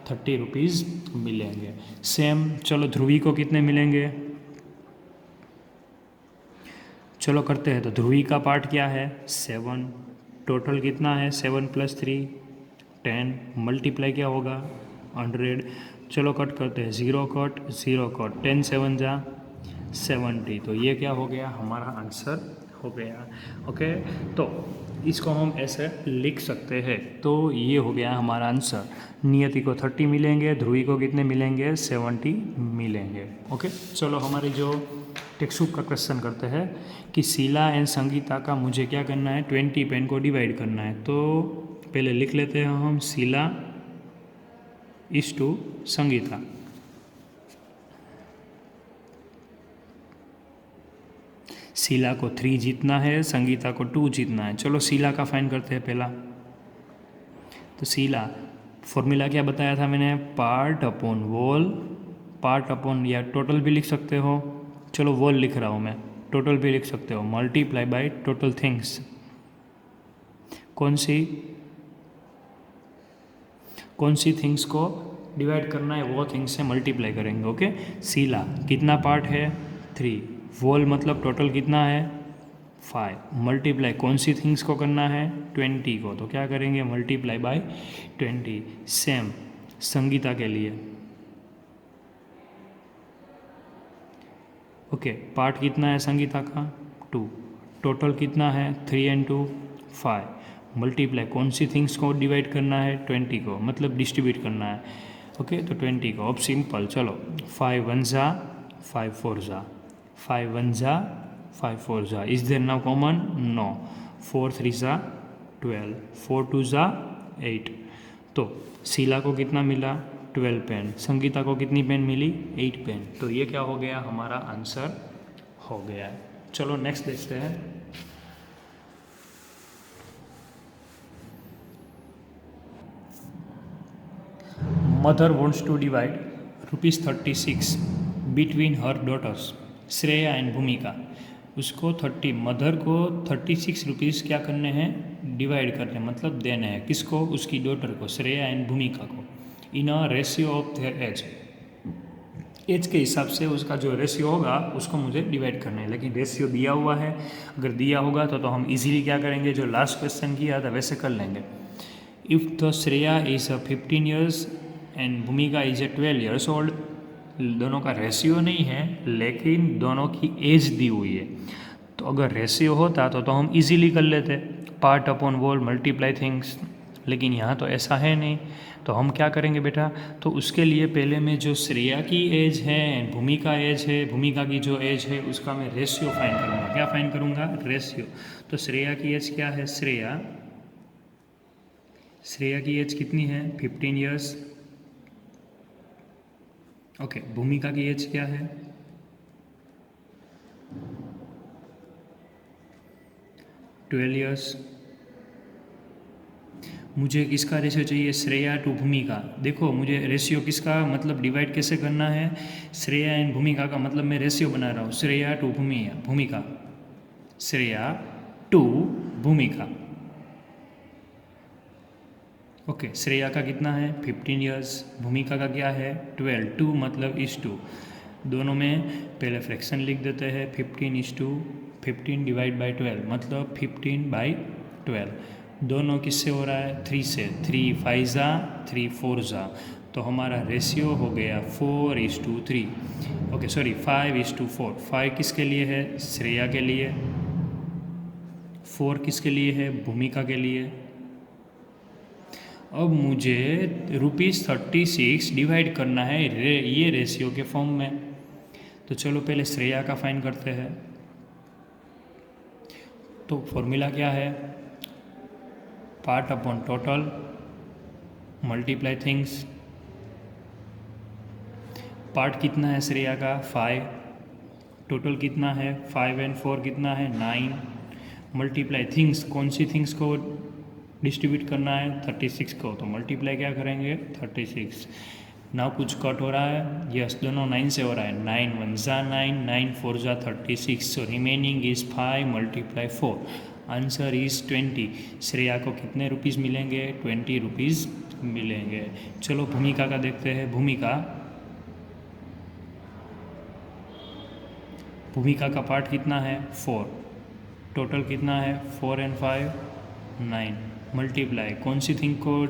Speaker 1: 30 रुपीज़ मिलेंगे। सेम चलो ध्रुवी को कितने मिलेंगे, चलो करते हैं। तो ध्रुवी का पार्ट क्या है 7, टोटल कितना है 7 + 3 10, मल्टीप्लाई क्या होगा 100। चलो कट करते हैं, 0 कट 0 कट, 10 7 जा 70। तो ये क्या हो गया, हमारा आंसर हो गया। ओके, तो इसको हम ऐसे लिख सकते हैं। तो ये हो गया हमारा आंसर। नियति को 30 मिलेंगे, ध्रुवी को कितने मिलेंगे 70 मिलेंगे। ओके, चलो हमारी जो टेक्स्ट बुक का क्वेश्चन करते हैं कि शीला एंड संगीता का मुझे क्या करना है 20 पेन को डिवाइड करना है। तो पहले लिख लेते हैं हम शीला इज टू संगीता। शीला को 3 जीतना है, संगीता को 2 जीतना है। चलो शीला का फाइन करते हैं पहला। तो शीला फॉर्मूला क्या बताया था मैंने, part upon wall, part upon या टोटल भी लिख सकते हो, चलो वॉल लिख रहा हूँ मैं, टोटल भी लिख सकते हो, मल्टीप्लाई बाय टोटल थिंग्स। कौन सी थिंग्स को डिवाइड करना है वो थिंग्स से मल्टीप्लाई करेंगे। ओके, शीला कितना पार्ट है 3, वॉल मतलब टोटल कितना है 5, मल्टीप्लाई कौन सी थिंग्स को करना है 20 को, तो क्या करेंगे मल्टीप्लाई बाय 20। सेम संगीता के लिए, ओके, पार्ट कितना है संगीता का 2, टोटल कितना है 3 and 2 5, मल्टीप्लाई कौन सी थिंग्स को डिवाइड करना है 20 को, मतलब डिस्ट्रीब्यूट करना है। ओके, तो 20 को, अब सिंपल, चलो 5 1 जा 5 4 जा, 5 1 जा 5 4 जा, is there now common, no, 4 3 जा 12, 4 2 जा 8। तो शीला को कितना मिला 12 पेन, संगीता को कितनी पेन मिली 8 पेन। तो ये क्या हो गया, हमारा आंसर हो गया है। चलो नेक्स्ट देखते हैं। Mother wants to divide ₹36 between her daughters Shreya and Bhumika. उसको 30, मदर को 36 रुपीज़ क्या करने हैं, डिवाइड करने, मतलब देने हैं। किसको, उसकी डॉटर को, श्रेया एंड भूमिका को, in a ratio of their age. Age के हिसाब से उसका जो रेशियो होगा उसको मुझे डिवाइड करना है, लेकिन रेशियो दिया हुआ है। अगर दिया होगा तो हम इजीली क्या करेंगे, जो लास्ट क्वेश्चन किया था वैसे कर लेंगे। If the Shreya is 15 years and भूमिका इज 12 ईयर्स ओल्ड, दोनों का रेशियो नहीं है लेकिन दोनों की एज दी हुई है। तो अगर रेशियो होता तो हम इजीली कर लेते, पार्ट अपॉन वोल मल्टीप्लाई थिंग्स, लेकिन यहाँ तो ऐसा है नहीं। तो हम क्या करेंगे बेटा, तो उसके लिए पहले मैं जो श्रेया की एज है, भूमिका एज है, भूमिका की जो एज है उसका मैं रेशियो फाइंड करूँगा। क्या फाइंड करूँगा, रेशियो। तो श्रेया की एज क्या है, श्रेया की एज कितनी है, 15 ईयर्स। ओके, भूमिका की एज क्या है, 12 ईयर्स। मुझे किसका रेशियो चाहिए, श्रेया टू भूमिका। देखो मुझे रेशियो किसका मतलब डिवाइड कैसे करना है, श्रेया एंड भूमिका का मतलब मैं रेशियो बना रहा हूँ, श्रेया टू भूमिका, श्रेया टू भूमिका। ओके, श्रेया का कितना है 15 ईयर्स, भूमिका का क्या है 12, 2 मतलब इस टू, दोनों में पहले फ्रैक्शन लिख देते हैं, 15 डिवाइड बाई 12 मतलब 15/12। दोनों किससे हो रहा है, 3 से, 3 5 जा 3 4 जा, तो हमारा रेशियो हो गया 4:3। Okay sorry 5:4। 5 किसके लिए है, श्रेया के लिए, 4 किसके लिए है, भूमिका के लिए। अब मुझे ₹36 डिवाइड करना है ये रेशियो के फॉर्म में। तो चलो पहले श्रेया का फाइन करते हैं। तो फॉर्मूला क्या है, part upon total multiply things. Part कितना है श्रेया का 5, टोटल कितना है 5 एंड 4 कितना है 9, मल्टीप्लाई थिंग्स, कौन सी थिंग्स को डिस्ट्रीब्यूट करना है 36 को, तो मल्टीप्लाई क्या करेंगे 36। ना कुछ कट हो रहा है, यस दोनों 9 से हो रहा है, 9 1 जा 9, 9 4 जा 36, सो remaining is 5 multiply 4, answer is 20। Shreya को कितने रुपीज़ मिलेंगे, 20 रुपीज़ मिलेंगे। चलो भूमिका का देखते हैं। भूमिका का पार्ट कितना है 4, टोटल कितना है 4 एंड 5 9, मल्टीप्लाई कौन सी थिंग को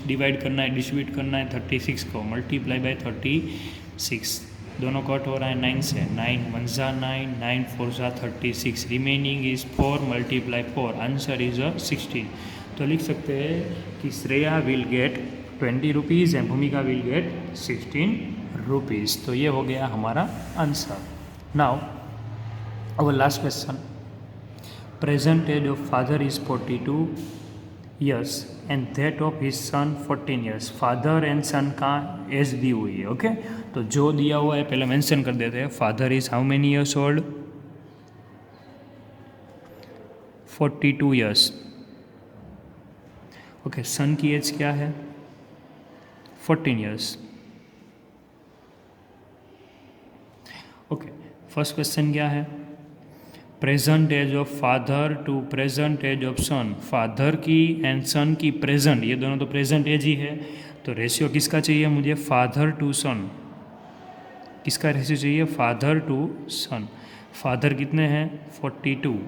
Speaker 1: डिवाइड करना है, डिस्ट्रीब्यूट करना है 36 को, मल्टीप्लाई बाय 36, दोनों कट हो रहा है 9 से, 9 1 जा 9, 9 4 जा 36, remaining is 4 multiply 4, answer is 16। तो लिख सकते हैं कि Shreya will get 20 rupees and भूमिका विल गेट 16 रुपीज़। तो ये हो गया हमारा answer. Now our last question, present age of father is 42 years and that of his son 14 years। Father and son का एज दी हुई है। ओके, तो जो दिया हुआ है पहले मेंशन कर देते हैं। Father is how many years old, 42 years. Okay, son की एज क्या है 14 ईयर्स। ओके, फर्स्ट क्वेश्चन क्या है, present age of father to present age of son. Father की एंड सन की प्रेजेंट, ये दोनों तो प्रेजेंट एज ही है, तो रेशियो किसका चाहिए मुझे, फादर टू सन। किसका रेशियो चाहिए, फादर टू सन। फादर कितने हैं 42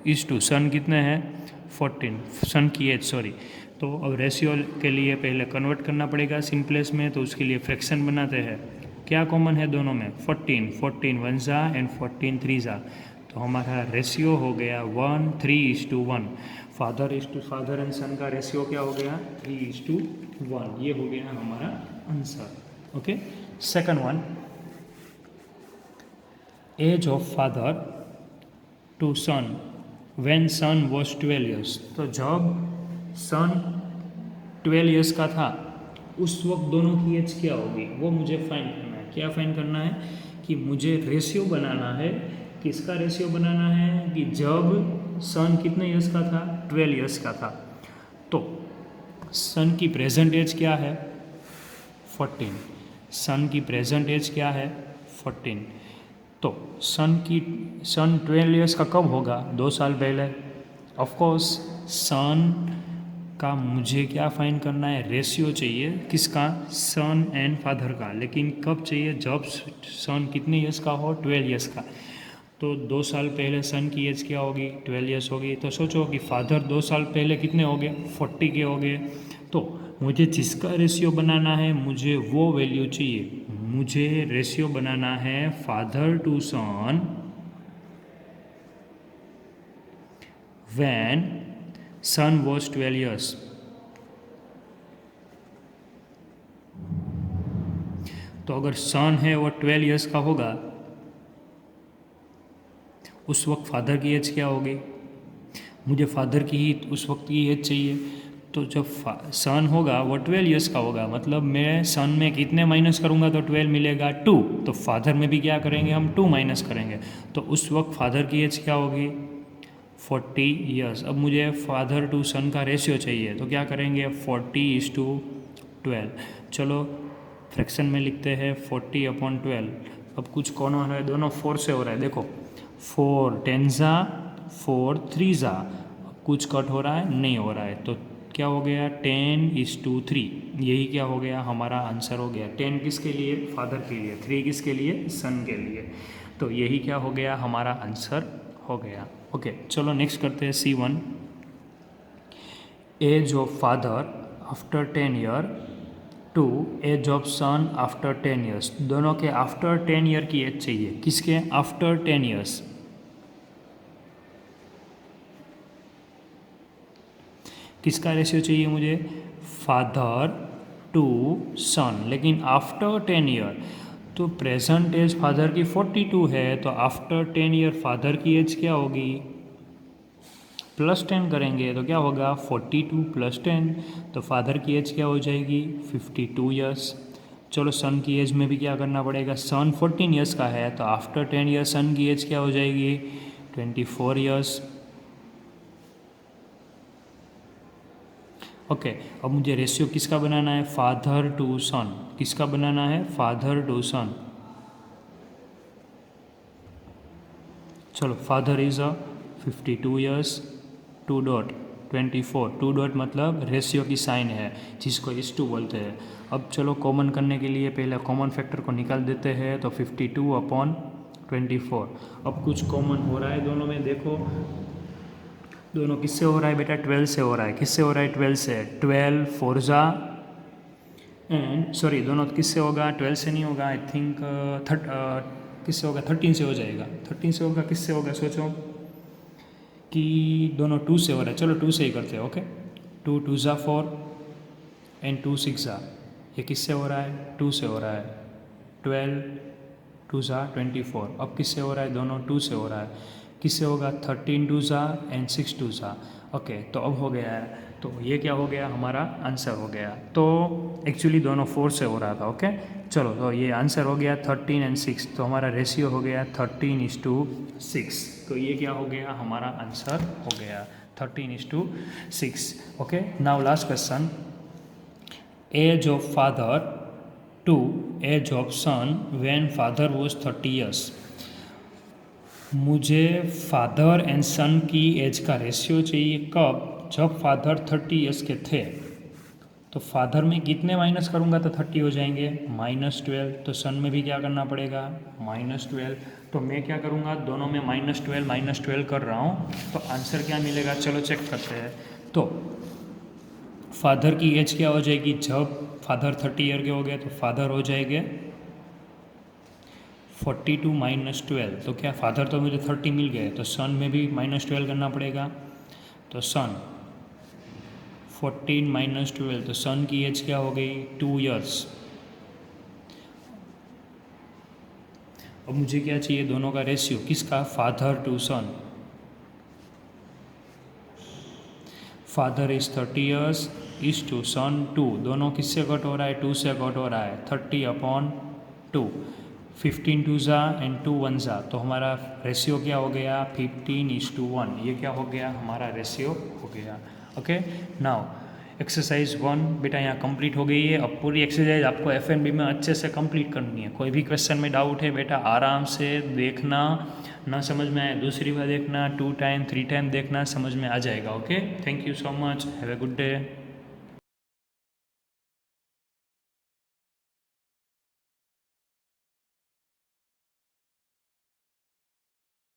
Speaker 1: इज टू सन कितने हैं 14, सन की एज सॉरी। तो अब रेशियो के लिए पहले कन्वर्ट करना पड़ेगा सिंपलेस में, तो उसके लिए फ्रैक्शन बनाते हैं। क्या कॉमन है दोनों में, 14 1 जा एंड 14 3 जा, तो हमारा रेशियो हो गया 1:3:1। फादर एंड सन का रेशियो क्या हो गया 3:1। ये हो गया हमारा answer. Okay, second one, age of father to son when son was 12 years. तो जब सन 12 ईयर्स का था उस वक्त दोनों की एज क्या होगी वो मुझे फाइंड करना है। क्या फाइंड करना है कि मुझे रेशियो बनाना है। किसका रेशियो बनाना है कि जब सन कितने ईयर्स का था 12 ईयर्स का था, तो सन की प्रेजेंट एज क्या है 14, सन की प्रेजेंट एज क्या है 14, तो सन 12 ईयर्स का कब होगा? 2 साल पहले। ऑफ कोर्स सन का मुझे क्या फाइंड करना है? रेशियो चाहिए। किसका? सन एंड फादर का। लेकिन कब चाहिए? जब सन कितने ईयर्स का हो? 12 ईयर्स का। तो 2 साल पहले सन की एज क्या होगी? 12 ईयर्स होगी। तो सोचो कि फादर 2 साल पहले कितने हो गए? 40 के हो गए। तो मुझे जिसका रेशियो बनाना है मुझे वो वैल्यू चाहिए। मुझे रेशियो बनाना है father to son when son was 12 years। तो अगर सन है वो 12 ईयर्स का होगा, उस वक्त फादर की एज क्या होगी? मुझे फादर की ही उस वक्त की एज चाहिए। तो जब सन होगा वो 12 ईयर्स का होगा, मतलब मैं सन में कितने माइनस करूँगा तो 12 मिलेगा? 2। तो फादर में भी क्या करेंगे हम? 2 माइनस करेंगे। तो उस वक्त फादर की एज क्या होगी? 40 ईयर्स। अब मुझे फादर टू सन का रेशियो चाहिए, तो क्या करेंगे? 40:12। चलो फ्रैक्शन में लिखते हैं 40/12। अब कुछ कॉमन है, दोनों 4 से हो रहा है। देखो 4 10 4 3। कुछ कट हो रहा है? नहीं हो रहा है। तो क्या हो गया? 10:3। यही क्या हो गया? हमारा आंसर हो गया। 10 किसके लिए? फादर के लिए। 3 किसके लिए? सन के लिए। तो यही क्या हो गया? हमारा आंसर हो गया। ओके चलो नेक्स्ट करते हैं C1। Age of father after 10 year to age of son after 10 years. दोनों के आफ्टर 10 ईयर की एज चाहिए। किसके? After 10 years. किसका रेशियो चाहिए मुझे? फादर टू सन, लेकिन आफ्टर 10 ईयर। तो प्रेजेंट एज फादर की 42 है, तो आफ्टर 10 ईयर फादर की एज क्या होगी? +10 करेंगे तो क्या होगा? 42 + 10। तो फादर की एज क्या हो जाएगी? 52 ईयर्स। चलो सन की एज में भी क्या करना पड़ेगा? सन 14 ईयर्स का है, तो आफ्टर 10 ईयर्स सन की एज क्या हो जाएगी? 24 ईयर्स। ओके अब मुझे रेशियो किसका बनाना है? फादर टू सन। किसका बनाना है? फादर टू सन। चलो फादर इज़ 52 ईयर्स, 2.24। 2 मतलब रेशियो की साइन है जिसको इस टू बोलते हैं। अब चलो कॉमन करने के लिए पहले कॉमन फैक्टर को निकाल देते हैं। तो 52/24। अब कुछ कॉमन हो रहा है दोनों में। देखो दोनों किससे हो रहा है बेटा? 12 से हो रहा है। किससे हो रहा है? 12 से। 12 4 एंड सॉरी दोनों किससे होगा? 12 से नहीं होगा, आई थिंक किससे होगा? 13 से हो जाएगा। 13 से होगा। किससे होगा? सोचो कि दोनों 2 से हो रहा है। चलो 2 से ही करते हैं। Okay 2 2 4 and 2 6। ये किससे हो रहा है? 2 से हो रहा है। 12 2 24। अब किससे हो रहा है? दोनों 2 से हो रहा है। किससे होगा? 13 2 एंड 6 2। ओके तो अब हो गया है। तो ये क्या हो गया? हमारा आंसर हो गया। तो एक्चुअली दोनों 4 से हो रहा था। ओके चलो तो ये आंसर हो गया 13 एंड 6। तो हमारा रेशियो हो गया 13:6। तो ये क्या हो गया? हमारा आंसर हो गया 13:6। Okay now last question. Age of father to age of son when father was 30 years. मुझे फादर एंड सन की एज का रेशियो चाहिए। कब? जब फादर 30 ईयर्स के थे। तो फादर में कितने माइनस करूँगा तो 30 हो जाएंगे? -12। तो सन में भी क्या करना पड़ेगा? -12। तो मैं क्या करूँगा? दोनों में -12 कर रहा हूँ। तो आंसर क्या मिलेगा? चलो चेक करते हैं। तो फादर की एज क्या हो जाएगी? जब फादर 30 ईयर के हो गए तो फादर हो जाएंगे 42 - 12। तो क्या फादर तो मुझे 30 मिल गए, तो सन में भी -12 करना पड़ेगा। तो सन 14 - 12। तो सन की एज क्या हो गई? 2 ईयर्स। अब मुझे क्या चाहिए? दोनों का रेशियो। किसका? Father to son. Father is 30 years is to son 2। दोनों किससे कट हो रहा है? 2 से कट हो रहा है। 30/2। 15 2 एंड 2 1 तो हमारा रेशियो क्या हो गया? 15:1। ये क्या हो गया? हमारा रेशियो हो गया। ओके नाउ एक्सरसाइज 1 बेटा यहाँ कंप्लीट हो गई है। अब पूरी एक्सरसाइज आपको एफएनबी में अच्छे से कंप्लीट करनी है। कोई भी क्वेश्चन में डाउट है बेटा आराम से देखना, ना समझ में आए दूसरी बार देखना, 2 टाइम 3 टाइम देखना, समझ में आ जाएगा। Okay, thank you so much, have a good day.